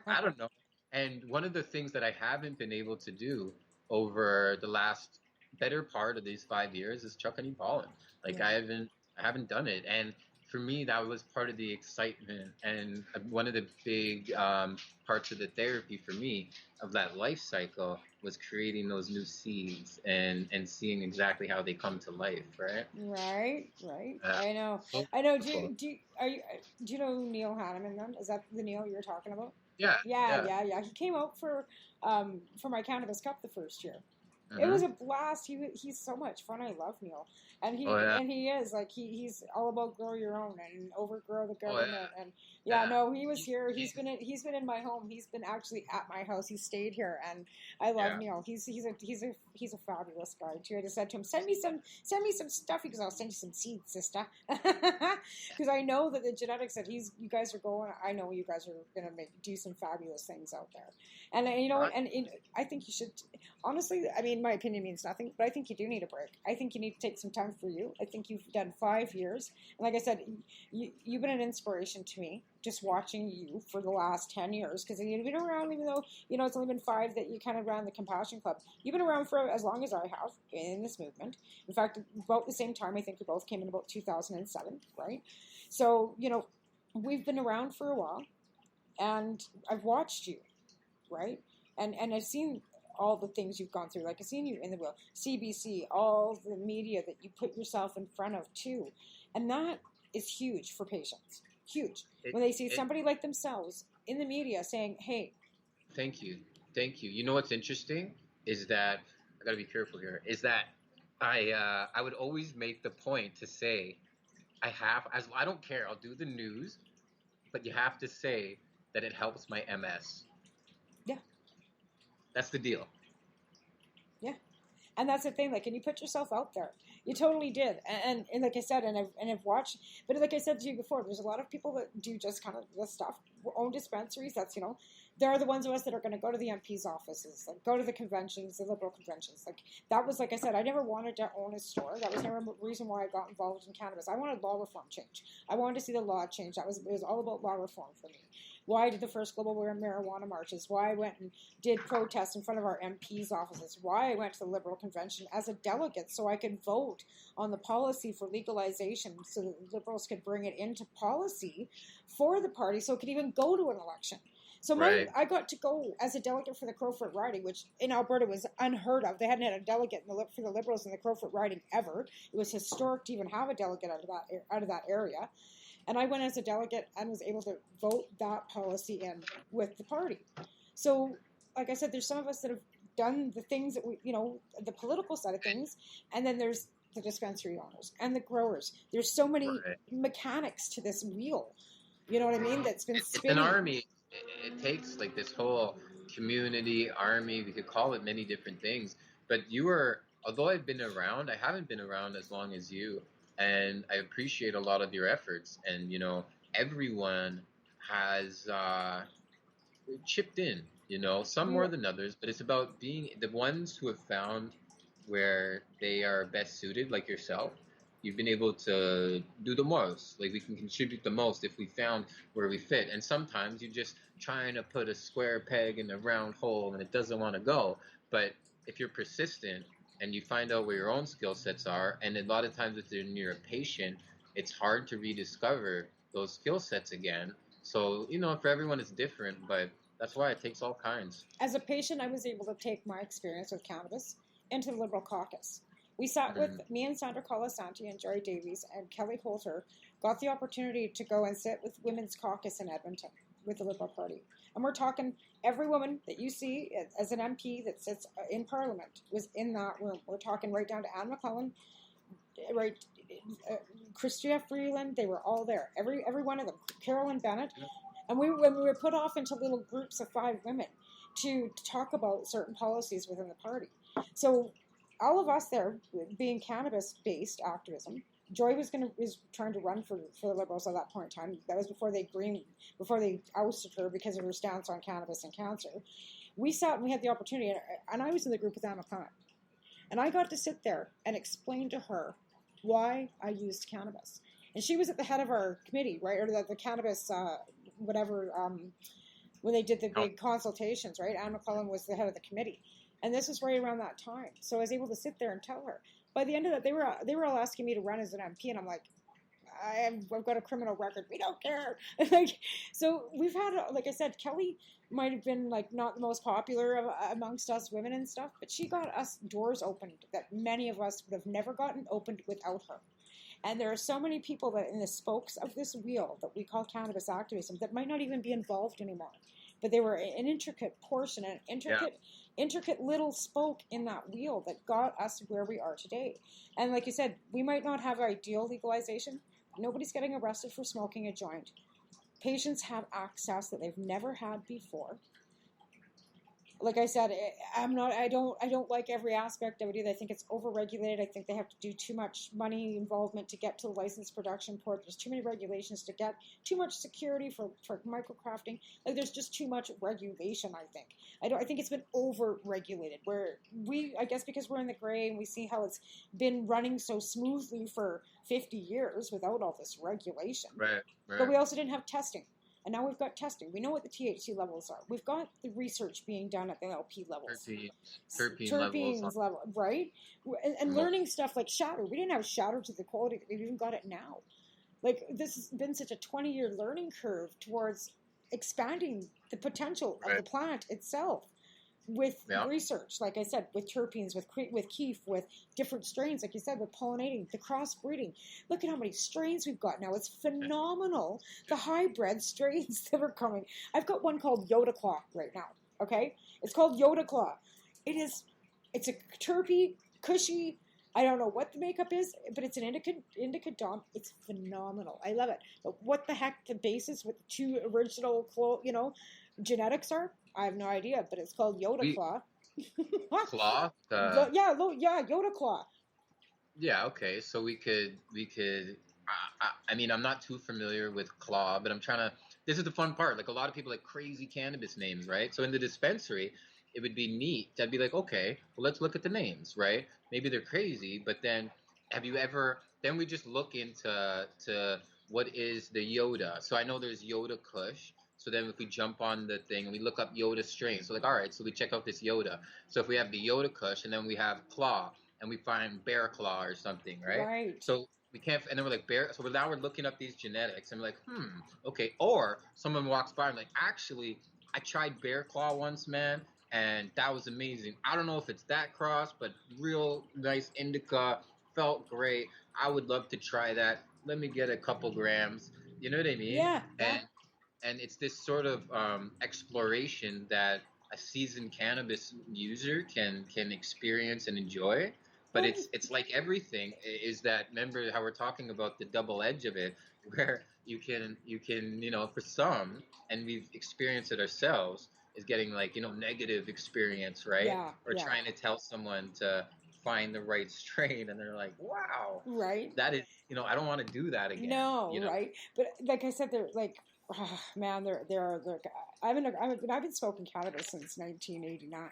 E: I don't know. And one of the things that I haven't been able to do over the last better part of these 5 years is chuck any pollen. Like
D: Yeah.
E: I haven't done it. And for me, that was part of the excitement and one of the big parts of the therapy for me of that life cycle was creating those new seeds and seeing exactly how they come to life, right?
D: Right, right.
E: Yeah.
D: I know.
E: So
D: I know.
E: beautiful.
D: Do you know Neil Hanneman then? Is that the Neil you're talking about?
E: Yeah,
D: Yeah,
E: yeah.
D: yeah, yeah. He came out for my Cannabis Cup the first year. It
E: Mhm.
D: was a blast. He's so much fun. I love Neil, and
E: Oh yeah.
D: he is like he's all about grow your own and overgrow the
E: Oh
D: government.
E: yeah.
D: And yeah,
E: Yeah.
D: no, he was
E: He's,
D: here.
E: he's
D: He's been in my home. He's been actually at my house. He stayed here, and I love
E: yeah.
D: Neil. He's a fabulous guy too. I just said to him, send me some stuff. He goes, I'll send you some seeds, sister, because I know that the genetics that you guys are going. I know you guys are gonna do some fabulous things out there, and you know,
E: Right.
D: and I think you should. Honestly, I mean, my opinion means nothing, but I think you do need a break. I think you need to take some time for you. I think you've done 5 years. And like I said, you've been an inspiration to me, just watching you for the last 10 years, because you've been around, even though, you know, it's only been 5 that you kind of ran the Compassion Club. You've been around for as long as I have in this movement. In fact, about the same time, I think we both came in about 2007, right? So, you know, we've been around for a while, and I've watched you, right? And I've seen all the things you've gone through. Like I've seen you in the wheel, CBC, all the media that you put yourself in front of too. And that is huge for patients. Huge. When they see somebody like themselves in the media saying, hey.
E: Thank you. Thank you. You know what's interesting is that, I gotta be careful here, is that I would always make the point to say, I don't care, I'll do the news, but you have to say that it helps my MS.
D: Yeah.
E: That's the deal.
D: Yeah. And that's the thing, like, and you put yourself out there. You totally did. And like I said, and I've watched, but like I said to you before, there's a lot of people that do just kind of this stuff, own dispensaries. That's, you know, there are the ones of us that are going to go to the MP's offices, like go to the conventions, the liberal conventions. Like that was, like I said, I never wanted to own a store. That was never the reason why I got involved in cannabis. I wanted law reform change. I wanted to see the law change. It was all about law reform for me. Why I did the first global marijuana marches, why I went and did protests in front of our MP's offices, why I went to the Liberal Convention as a delegate so I could vote on the policy for legalization so that the Liberals could bring it into policy for the party so it could even go to an election. So
E: Right.
D: I got to go as a delegate for the Crowfoot riding, which in Alberta was unheard of. They hadn't had a delegate for the Liberals in the Crowfoot riding ever. It was historic to even have a delegate out of that area. And I went as a delegate and was able to vote that policy in with the party. So, like I said, there's some of us that have done the things that we, you know, the political side of things, and then there's the dispensary owners and the growers. There's so many mechanics to this wheel. You know what I mean? That's been spinning.
E: It's an army. It takes like this whole community, army, we could call it many different things. But although I've been around, I haven't been around as long as you. And I appreciate a lot of your efforts. And, you know, everyone has chipped in, you know, some more than others. But it's about being the ones who have found where they are best suited, like yourself. You've been able to do the most. Like, we can contribute the most if we found where we fit. And sometimes you're just trying to put a square peg in a round hole and it doesn't want to go. But if you're persistent, and you find out where your own skill sets are, and a lot of times if you're near a patient, it's hard to rediscover those skill sets again. So, you know, for everyone it's different, but that's why it takes all kinds.
D: As a patient, I was able to take my experience with cannabis into the Liberal caucus. We sat with me and Sandra Colasanti and Joy Davies and Kelly Holter, got the opportunity to go and sit with Women's Caucus in Edmonton with the Liberal Party. And we're talking every woman that you see as an MP that sits in Parliament was in that room. We're talking right down to Anne McClellan, right, Chrystia Freeland. They were all there. Every one of them. Carolyn Bennett. And when we were put off into little groups of 5 women to talk about certain policies within the party. So all of us there, being cannabis-based activism, Joy was trying to run for the Liberals at that point in time. That was before they ousted her because of her stance on cannabis and cancer. We sat and we had the opportunity, and I was in the group with Anne McClellan, and I got to sit there and explain to her why I used cannabis. And she was at the head of our committee, right, or the cannabis, when they did the big consultations, right? Anne McClellan was the head of the committee. And this was right around that time. So I was able to sit there and tell her. By the end of that, they were all asking me to run as an MP, and I'm like, I've got a criminal record. We don't care. Like, so we've had, like I said, Kelly might have been like not the most popular amongst us women and stuff, but she got us doors opened that many of us would have never gotten opened without her. And there are so many people that in the spokes of this wheel that we call cannabis activism that might not even be involved anymore, but they were an intricate portion, an intricate little spoke in that wheel that got us where we are today. And like you said, we might not have ideal legalization. Nobody's getting arrested for smoking a joint. Patients have access that they've never had before. Like I said, I don't like every aspect of it either. I think it's overregulated. I think they have to do too much money involvement to get to the licensed production port. There's too many regulations to get, too much security for microcrafting. Like there's just too much regulation, I think. I think it's been over-regulated. Where I guess because we're in the gray and we see how it's been running so smoothly for 50 years without all this regulation.
E: Right.
D: But we also didn't have testing. And now we've got testing. We know what the THC levels are. We've got the research being done at the LP levels. Terpenes level, right? And learning stuff like shatter. We didn't have shatter to the quality that we've even got it now. Like, this has been such a 20-year learning curve towards expanding the potential of the plant itself with research, like I said, with terpenes, with keef, with different strains, like you said, with pollinating, the crossbreeding. Look at how many strains we've got now. It's phenomenal, the hybrid strains that are coming. I've got one called Yoda Claw right now, okay? It's called Yoda Claw. It's a terpy, cushy, I don't know what the makeup is, but it's an indica dom. It's phenomenal. I love it. But what the heck the basis with the two original, genetics are? I have no idea, but it's called Yoda Claw.
E: Claw?
D: Yoda Claw.
E: Yeah, okay. So we could. I mean, I'm not too familiar with Claw, but I'm trying to. This is the fun part. Like a lot of people like crazy cannabis names, right? So in the dispensary, it would be neat. I'd be like, okay, well, let's look at the names, right? Maybe they're crazy, but then have you ever? Then we just look into what is the Yoda. So I know there's Yoda Kush. So then if we jump on the thing and we look up Yoda strain, so like, all right, so we check out this Yoda. So if we have the Yoda Kush and then we have Claw and we find Bear Claw or something, right?
D: Right.
E: So we can't, and then we're like Bear. So now we're looking up these genetics and we're like, okay. Or someone walks by and like, actually, I tried Bear Claw once, man, and that was amazing. I don't know if it's that cross, but real nice indica, felt great. I would love to try that. Let me get a couple grams. You know what I mean?
D: Yeah.
E: And it's this sort of exploration that a seasoned cannabis user can experience and enjoy. But it's like everything is that, remember how we're talking about the double edge of it, where you can for some, and we've experienced it ourselves, is getting like negative experience, right? Or trying to tell someone to find the right strain, and they're like, wow,
D: right,
E: that is I don't want to do that again.
D: Right. But like I said, they're like, oh, man, they're I've been smoking cannabis since 1989.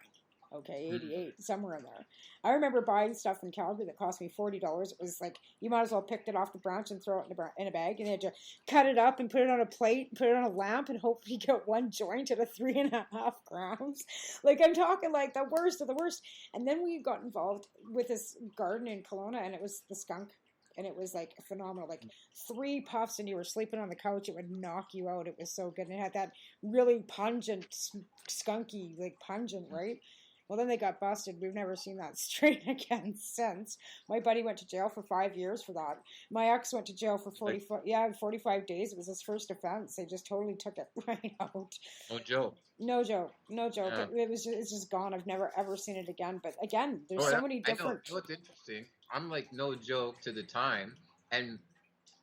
D: Okay, 88, somewhere in there. I remember buying stuff in Calgary that cost me $40. It was like, you might as well pick it off the branch and throw it in a bag, and you had to cut it up and put it on a plate, put it on a lamp, and hope you get one joint at a 3.5 grams. Like, I'm talking like the worst of the worst. And then we got involved with this garden in Kelowna, and it was the skunk. And it was like phenomenal, like 3 puffs and you were sleeping on the couch. It would knock you out. It was so good. And it had that really pungent, skunky, like pungent, right? Well, then they got busted. We've never seen that strain again since. My buddy went to jail for 5 years for that. My ex went to jail for 45 days. It was his first offense. They just totally took it right out.
E: No joke.
D: No joke.
E: Yeah.
D: It's just gone. I've never ever seen it again. But again, there's so many different.
E: I know. What's interesting? I'm like no joke to the time, and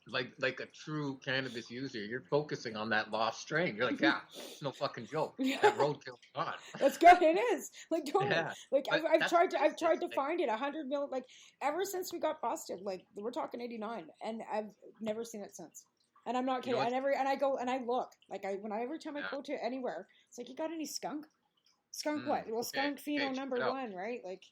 E: like a true cannabis user, you're focusing on that lost strain. You're like, it's no fucking joke. That roadkill's gone.
D: That's good. It is. Like, totally.
E: Yeah.
D: Like, I've tried to find it 100 mil. Like, ever since we got busted. Like, we're talking 89, and I've never seen it since. And I'm not kidding. I go and I look. Like, every time I go to anywhere, it's like, you got any skunk? Skunk what? Well, skunk pheno number 1, right? Like.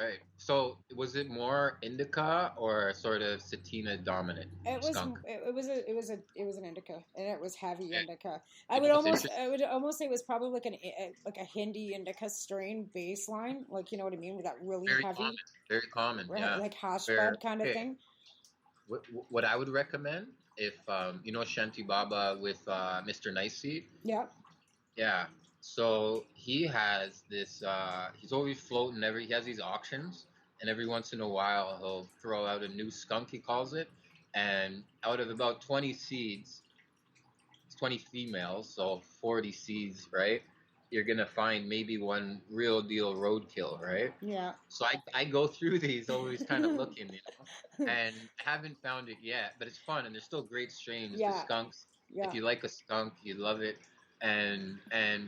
E: Right. So was it more indica or sort of sativa dominant
D: It was
E: skunk?
D: it was an indica, and it was heavy
E: Okay.
D: indica.
E: You know, it's
D: I
E: interesting.
D: would almost say it was probably like a Hindi indica strain baseline, like you know what I mean, with that really
E: Very common.
D: heavy,
E: Very common.
D: right,
E: Yeah.
D: like hash
E: Where
D: bud kind of
E: okay,
D: thing.
E: what I would recommend if you know Shanti Baba with Mr. Nicey.
D: Yeah.
E: Yeah. So he has this. He's always floating. He has these auctions, and every once in a while he'll throw out a new skunk. He calls it, and out of about 20 seeds, it's 20 females, so 40 seeds, right? You're gonna find maybe one real deal roadkill, right?
D: Yeah.
E: So I go through these always kind of looking, and I haven't found it yet, but it's fun, and there's still great strains. The
D: Yeah.
E: skunks, if
D: Yeah.
E: you like a skunk, you love it, and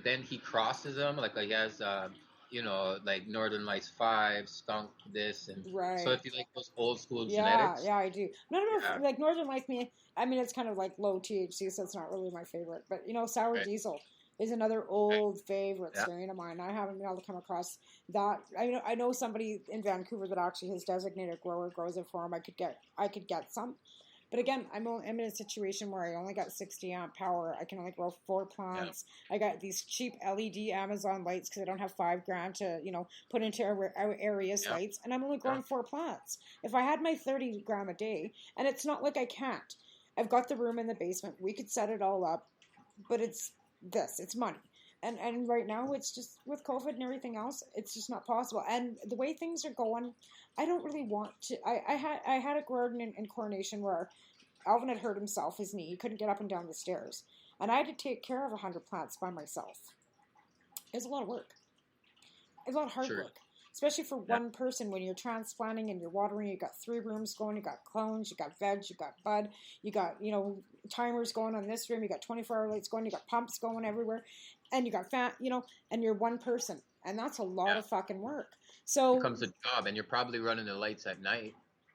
E: then he crosses them like he has like Northern Lights 5 skunk this, and so
D: Right.
E: if you like those old school
D: Yeah,
E: genetics,
D: yeah, I do. No, no,
E: yeah,
D: no. Like Northern Lights, me. I mean, it's kind of like low THC, so it's not really my favorite. But you know, Sour
E: right,
D: Diesel is another
E: right,
D: old favorite
E: yeah,
D: strain of mine. I haven't been able to come across that. I know somebody in Vancouver that actually has designated grower grows it for him. I could get some. But again, I'm in a situation where I only got 60 amp power. I can only grow 4
E: yeah,
D: plants. I got these cheap LED Amazon lights because I don't have $5,000 to put into our area's
E: yeah,
D: lights, and I'm only
E: yeah,
D: growing 4 plants. If I had my 30 gram a day, and it's not like I can't. I've got the room in the basement. We could set it all up, but it's money. And right now it's just with COVID and everything else, it's just not possible. And the way things are going, I don't really want to. I had a garden in Coronation where Alvin had hurt himself, his knee. He couldn't get up and down the stairs. And I had to take care of 100 plants by myself. It was a lot of work. It's a lot of hard
E: sure,
D: work. Especially for
E: yeah,
D: one person when you're transplanting and you're watering. You got 3 rooms going. You got clones. You got veg. You got bud. You got, timers going on this room. You got 24-hour lights going. You got pumps going everywhere. And you got and you're one person. And that's a lot
E: yeah.
D: of fucking work. So,
E: Becomes a job, and you're probably running the lights at night.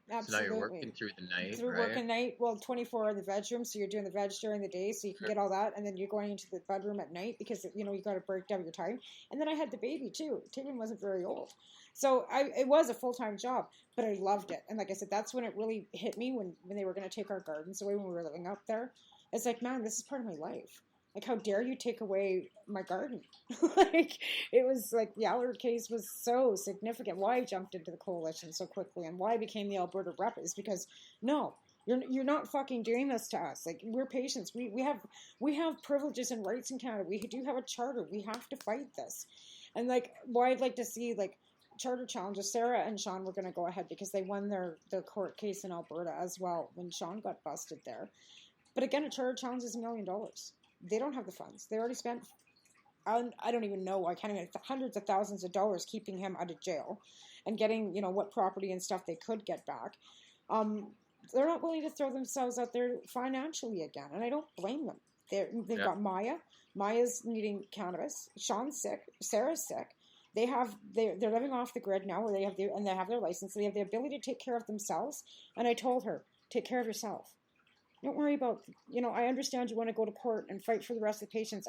E: So now you're
D: absolutely.
E: working through the night,
D: Through
E: right?
D: working night, well, 24 in the veg room, so you're doing the veg during the day, so you can
E: Sure.
D: get all that, and then you're going into the bud room at night because you got to break down your time. And then I had the baby too. Tatum wasn't very old, so it was a full-time job, but I loved it. And like I said, that's when it really hit me when they were going to take our gardens away when we were living up there. It's like, man, this is part of my life. Like, how dare you take away my garden? Like, it was like the Allard case was so significant. Why I jumped into the coalition so quickly and why I became the Alberta rep is because, no, you're not fucking doing this to us. Like, we're patients. We have privileges and rights in Canada. We do have a charter. We have to fight this. And like, why I'd like to see like charter challenges. Sarah and Sean were going to go ahead because they won their court case in Alberta as well when Sean got busted there. But again, a charter challenge is $1 million. They don't have the funds. They already spent, I don't even know, I can't even, hundreds of thousands of dollars keeping him out of jail and getting, what property and stuff they could get back. They're not willing to throw themselves out there financially again, and I don't blame them. They've got Maya. Maya's needing cannabis. Sean's sick. Sarah's sick. They're living off the grid now, where they have their license. So they have the ability to take care of themselves. And I told her, take care of yourself. Don't worry about, I understand you want to go to court and fight for the rest of the patients.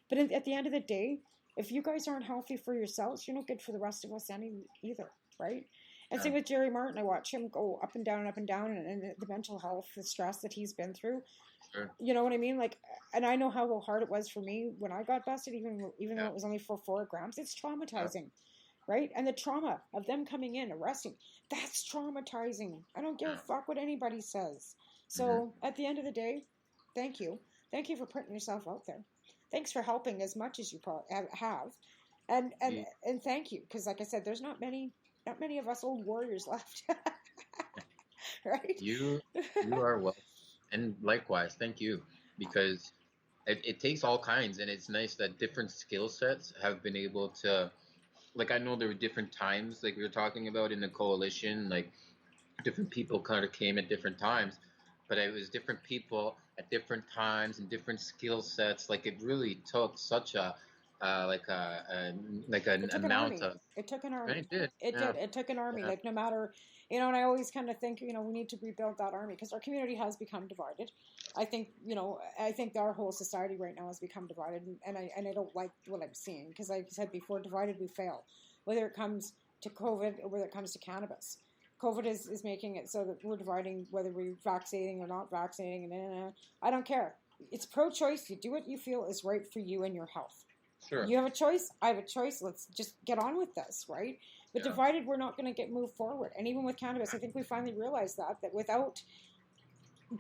D: But at the end of the day, if you guys aren't healthy for yourselves, you're not good for the rest of us either, right? And same with Jerry Martin. I watch him go up and down, and the mental health, the stress that he's been through.
E: Sure.
D: You know what I mean? Like, and I know how hard it was for me when I got busted, even though it was only for 4 grams. It's traumatizing, right? And the trauma of them coming in, arresting, that's traumatizing. I don't give a fuck what anybody says. So at the end of the day, thank you. Thank you for putting yourself out there. Thanks for helping as much as you have. And thank you. Because like I said, there's not many of us old warriors left. Right?
E: You are well. And likewise, thank you. Because it takes all kinds, and it's nice that different skill sets have been able to, like, I know there were different times, like we were talking about in the coalition, like different people kind of came at different times, but it was different people at different times and different skill sets. Like, it really took such an amount of.
D: It took an army.
E: Right, it did.
D: It did. It took an army.
E: Yeah.
D: Like, no matter, and I always kind of think, we need to rebuild that army because our community has become divided. I think, I think our whole society right now has become divided, and I don't like what I'm seeing because, like I said before, divided we fail. Whether it comes to COVID when it comes to cannabis. COVID is making it so that we're dividing whether we're vaccinating or not vaccinating. And I don't care. It's pro-choice. You do what you feel is right for you and your health.
E: Sure.
D: You have a choice. I have a choice. Let's just get on with this, right? But divided, we're not going to move forward. And even with cannabis, I think we finally realized that without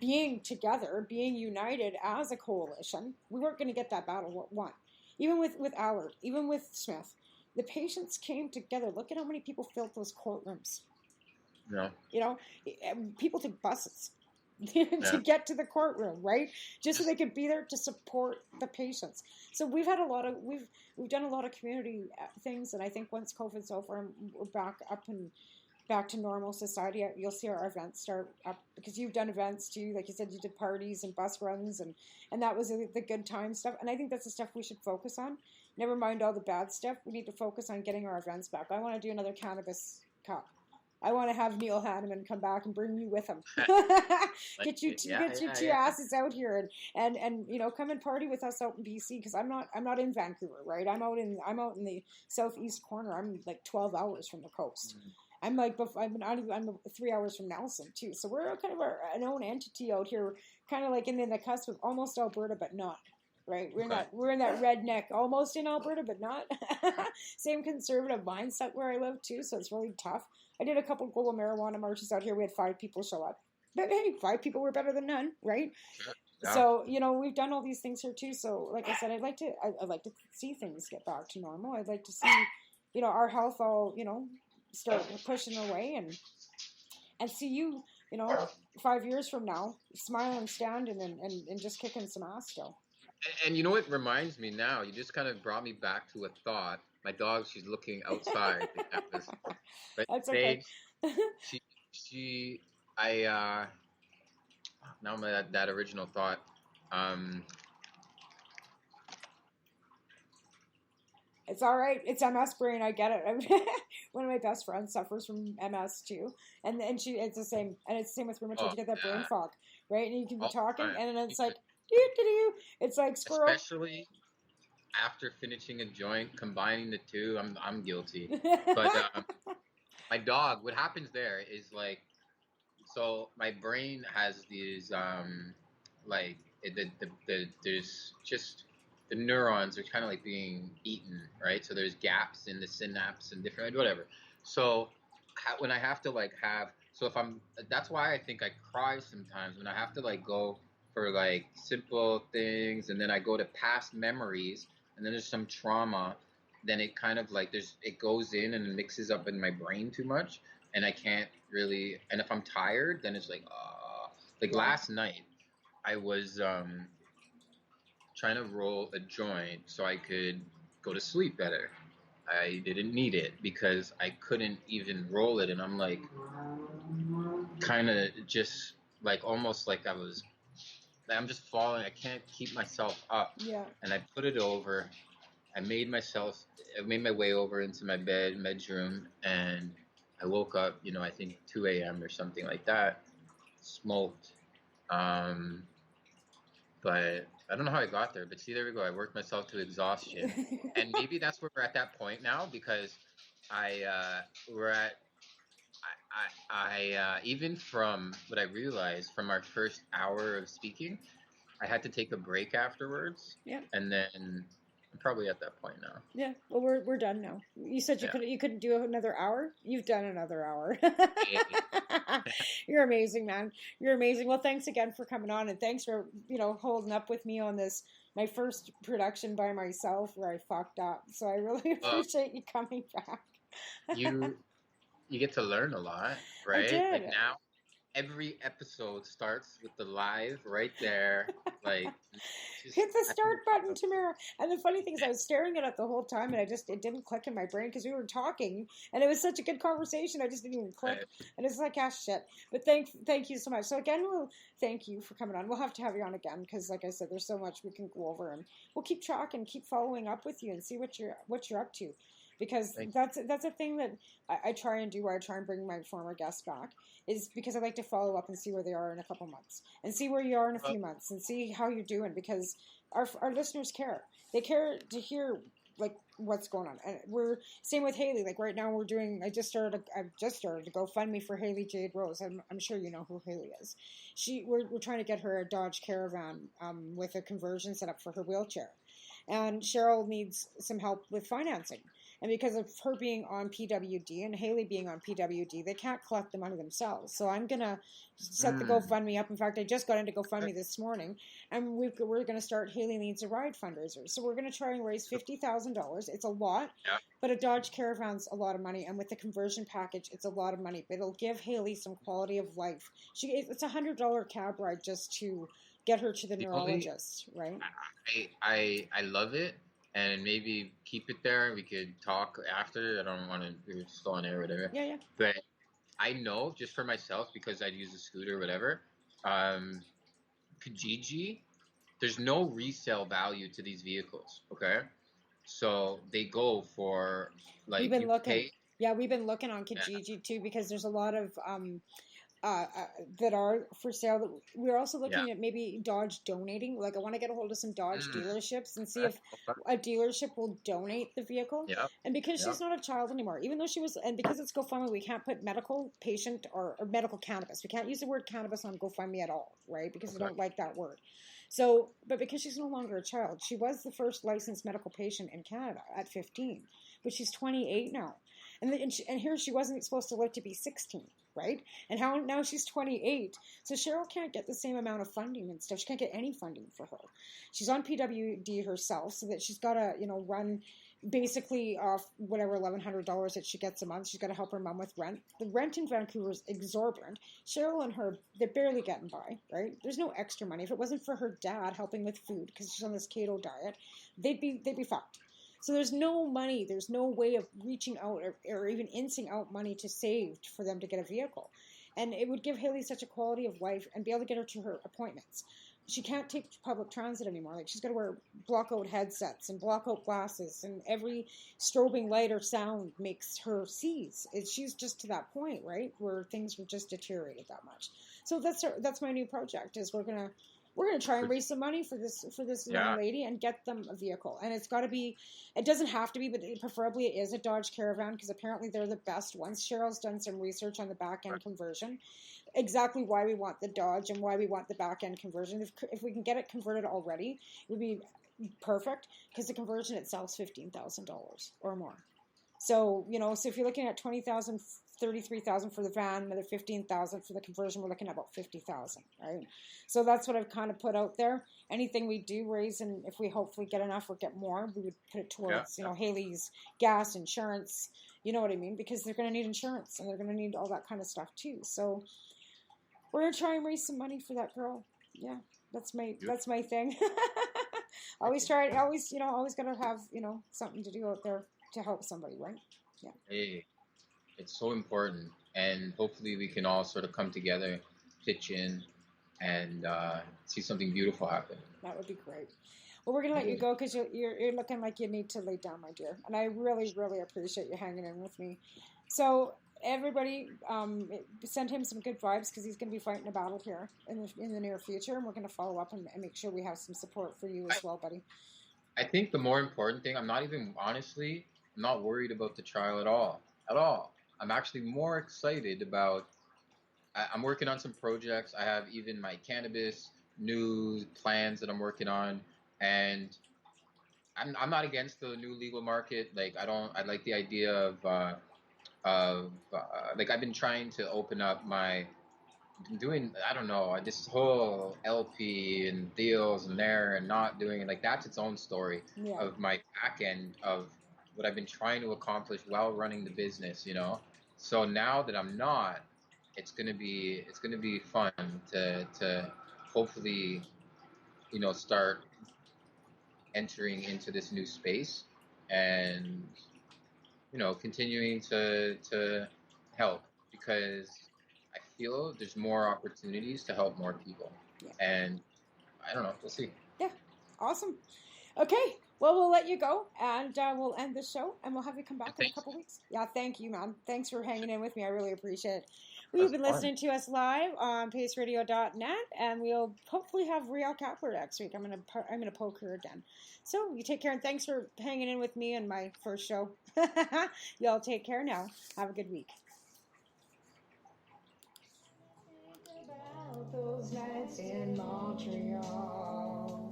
D: being together, being united as a coalition, we weren't going to get that battle won. Even with Allard, even with Smith, the patients came together. Look at how many people filled those courtrooms.
E: Yeah.
D: You know, people took buses to get to the courtroom, right? Just so they could be there to support the patients. So we've done a lot of community things, and I think once COVID's over and we're back to normal society, you'll see our events start up, because you've done events too. Like you said, you did parties and bus runs, and that was the good time stuff. And I think that's the stuff we should focus on. Never mind all the bad stuff. We need to focus on getting our events back. I want to do another Cannabis Cup. I want to have Neil Hanneman come back and bring you with him. Get you two asses out here and you know, come and party with us out in BC, because I'm not in Vancouver, right? I'm out in the southeast corner. I'm like 12 hours from the coast. I'm 3 hours from Nelson too. So we're kind of an own entity out here, kind of like in the cusp of almost Alberta, but not. Right, we're in that redneck, almost in Alberta, but not. Same conservative mindset where I live too, so it's really tough. I did a couple global marijuana marches out here. We had 5 people show up, but hey, 5 people were better than none, right? Yeah. So you know, we've done all these things here too. So like I said, I'd like to see things get back to normal. I'd like to see, you know, our health all, you know, start pushing away and see you know, 5 years from now, smiling, standing, and just kicking some ass still.
E: And you know what reminds me now? You just kind of brought me back to a thought. My dog, she's looking outside.
D: That's okay.
E: Now that original thought.
D: It's all right. It's MS brain. I get it. One of my best friends suffers from MS too, and it's the same. And it's the same with rheumatoid. You get that brain fog, right? And you can be talking, and then it's like. It's like squirrel.
E: Especially after finishing a joint, combining the two, I'm guilty. But my dog, what happens there is like, so my brain has these like there's just the neurons are kind of like being eaten, right? So there's gaps in the synapse and different whatever. So when I have to that's why I think I cry sometimes when I have to like go for like simple things, and then I go to past memories, and then there's some trauma, then it kind of like it goes in and mixes up in my brain too much, and I can't really, and if I'm tired, then it's like last night I was trying to roll a joint so I could go to sleep better. I didn't need it because I couldn't even roll it, and I'm like kind of just like almost like I'm just falling. I can't keep myself up.
D: Yeah.
E: And I put it over. I made my way over into my bedroom, and I woke up, you know, I think 2 a.m. or something like that. Smoked. But I don't know how I got there. But see, there we go. I worked myself to exhaustion. And maybe that's where we're at that point now, because even from what I realized from our first hour of speaking, I had to take a break afterwards.
D: Yeah.
E: And then I'm probably at that point now.
D: Yeah. Well, we're done now. You said you couldn't do another hour. You've done another hour. You're amazing, man. You're amazing. Well, thanks again for coming on, and thanks for, you know, holding up with me on this, my first production by myself where I fucked up. So I really appreciate you coming back.
E: You get to learn a lot, right?
D: I did.
E: Like now, every episode starts with the live right there. Like,
D: hit the start button, Tamara. And the funny thing is, I was staring at it the whole time, and it didn't click in my brain because we were talking, and it was such a good conversation. I just didn't even click, and it's like, ah, shit. But thank you so much. So again, we'll thank you for coming on. We'll have to have you on again because, like I said, there's so much we can go over, and we'll keep tracking, keep following up with you, and see what you're up to. Because that's a thing that I try and do, where I try and bring my former guests back, is because I like to follow up and see where they are in a couple months, and see where you are in a few months, and see how you're doing, because our listeners care. They care to hear like what's going on. And we're same with Haley. Like right now I've just started to GoFundMe for Haley Jade Rose. I'm sure you know who Haley is. We're trying to get her a Dodge Caravan with a conversion set up for her wheelchair. And Cheryl needs some help with financing. And because of her being on PWD and Haley being on PWD, they can't collect the money themselves. So I'm going to set the GoFundMe up. In fact, I just got into GoFundMe this morning, and we're going to start Haley Needs a Ride fundraiser. So we're going to try and raise $50,000. It's a lot, but a Dodge Caravan's a lot of money. And with the conversion package, it's a lot of money. But it'll give Haley some quality of life. It's a $100 cab ride just to get her to the neurologist, right?
E: I love it. And maybe keep it there. We could talk after. I don't want to. We're still on air or whatever.
D: Yeah.
E: But I know just for myself, because I'd use a scooter or whatever. Kijiji, there's no resale value to these vehicles. Okay, so they go for like.
D: We've been looking. We've been looking on Kijiji too, because there's a lot of that are for sale. We're also looking at maybe Dodge donating. Like I want to get a hold of some Dodge dealerships and see if a dealership will donate the vehicle. And because she's not a child anymore, even though she was, and because it's GoFundMe, we can't put medical patient or medical cannabis. We can't use the word cannabis on GoFundMe at all, right? Because we don't like that word. So, but because she's no longer a child, she was the first licensed medical patient in Canada at 15, but she's 28 now. And here she wasn't supposed to live to be 16, right? And now she's 28. So Cheryl can't get the same amount of funding and stuff. She can't get any funding for her. She's on PWD herself, so that she's got to, run basically off whatever $1,100 that she gets a month. She's got to help her mom with rent. The rent in Vancouver is exorbitant. Cheryl and her, they're barely getting by, right? There's no extra money. If it wasn't for her dad helping with food because she's on this keto diet, they'd be fucked. So there's no money, there's no way of reaching out or even incing out money to save for them to get a vehicle. And it would give Haley such a quality of life and be able to get her to her appointments. She can't take public transit anymore. Like she's got to wear block-out headsets and block-out glasses, and every strobing light or sound makes her seize. She's just to that point, right, where things were just deteriorated that much. So that's my new project, is we're gonna try and raise some money for this young lady and get them a vehicle. And it's got to be, it doesn't have to be, but preferably it is a Dodge Caravan, because apparently they're the best ones. Cheryl's done some research on the back-end conversion, exactly why we want the Dodge and why we want the back-end conversion. If we can get it converted already, it would be perfect, because the conversion itself is $15,000 or more. So, so if you're looking at $20,000, $33,000 for the van, another $15,000 for the conversion, we're looking at about $50,000, right? So that's what I've kind of put out there. Anything we do raise, and if we hopefully get enough or get more, we would put it towards, Haley's gas, insurance, you know what I mean? Because they're going to need insurance, and they're going to need all that kind of stuff too. So we're going to try and raise some money for that girl. Yeah, that's my thing. always got to have, something to do out there to help somebody, right? Yeah.
E: Hey, it's so important, and hopefully we can all sort of come together, pitch in, and see something beautiful happen.
D: That would be great. Well, we're going to let you go, because you're looking like you need to lay down, my dear. And I really, really appreciate you hanging in with me. So everybody, send him some good vibes, because he's going to be fighting a battle here in the near future, and we're going to follow up and make sure we have some support for you as well, buddy.
E: I think the more important thing, I'm not worried about the trial at all. I'm actually more excited about, I'm working on some projects. I have even my cannabis new plans that I'm working on, and I'm not against the new legal market. Like I like the idea of like I've been trying to open up this whole LP and deals and there and not doing it. Like that's its own story of my back end of what I've been trying to accomplish while running the business, So now that I'm not, it's gonna be fun to hopefully, start entering into this new space and, continuing to help, because I feel there's more opportunities to help more people. Yeah. And I don't know, we'll see.
D: Yeah, awesome. Okay. Well, we'll let you go, and we'll end the show, and we'll have you come back in a couple weeks. Yeah, thank you, man. Thanks for hanging in with me. I really appreciate it. You've been listening to us live on paceradio.net, and we'll hopefully have Riel Kapler next week. I'm gonna poke her again. So you take care, and thanks for hanging in with me in my first show. Y'all take care now. Have a good week. Think about those nights in Montreal.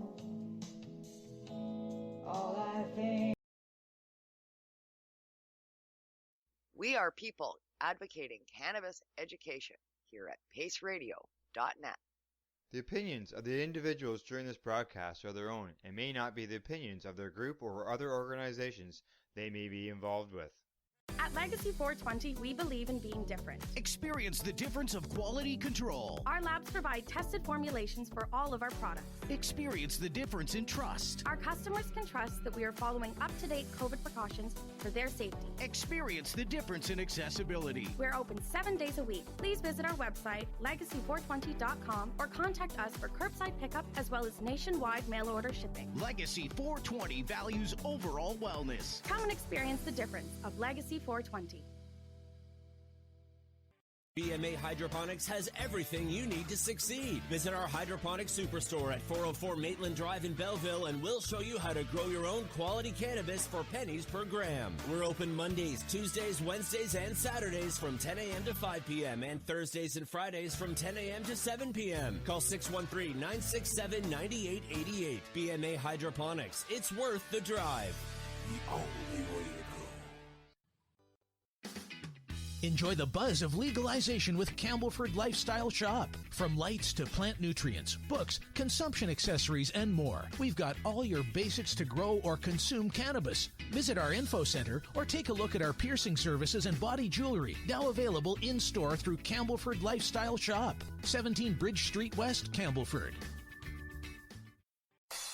D: All I think.
A: We are people advocating cannabis education here at paceradio.net.
B: The opinions of the individuals during this broadcast are their own and may not be the opinions of their group or other organizations they may be involved with.
F: At Legacy 420, we believe in being different.
G: Experience the difference of quality control.
F: Our labs provide tested formulations for all of our products.
G: Experience the difference in trust.
F: Our customers can trust that we are following up-to-date COVID precautions for their safety.
G: Experience the difference in accessibility.
F: We're open 7 days a week. Please visit our website, legacy420.com, or contact us for curbside pickup as well as nationwide mail order shipping.
G: Legacy 420 values overall wellness.
F: Come and experience the difference of Legacy 420.
K: BMA Hydroponics has everything you need to succeed. Visit our hydroponics superstore at 404 Maitland Drive in Belleville, and we'll show you how to grow your own quality cannabis for pennies per gram. We're open Mondays, Tuesdays, Wednesdays, and Saturdays from 10 a.m. to 5 p.m. and Thursdays and Fridays from 10 a.m. to 7 p.m. Call 613-967-9888. BMA Hydroponics. It's worth the drive.
C: The only way to go.
G: Enjoy the buzz of legalization with Campbellford Lifestyle Shop. From lights to plant nutrients, books, consumption accessories, and more, we've got all your basics to grow or consume cannabis. Visit our info center or take a look at our piercing services and body jewelry, now available in-store through Campbellford Lifestyle Shop, 17 Bridge Street West, Campbellford.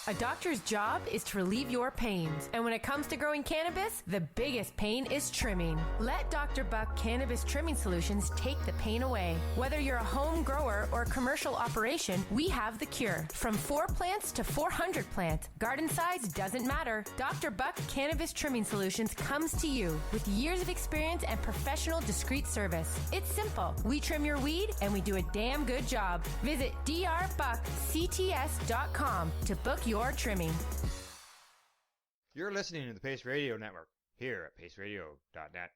I: A doctor's job is to relieve your pains. And when it comes to growing cannabis, the biggest pain is trimming. Let Dr. Buck Cannabis Trimming Solutions take the pain away. Whether you're a home grower or a commercial operation, we have the cure. From 4 plants to 400 plants, garden size doesn't matter. Dr. Buck Cannabis Trimming Solutions comes to you with years of experience and professional discreet service. It's simple. We trim your weed and we do a damn good job. Visit drbuckcts.com to book your trimming.
B: You're listening to the Pace Radio Network here at paceradio.net.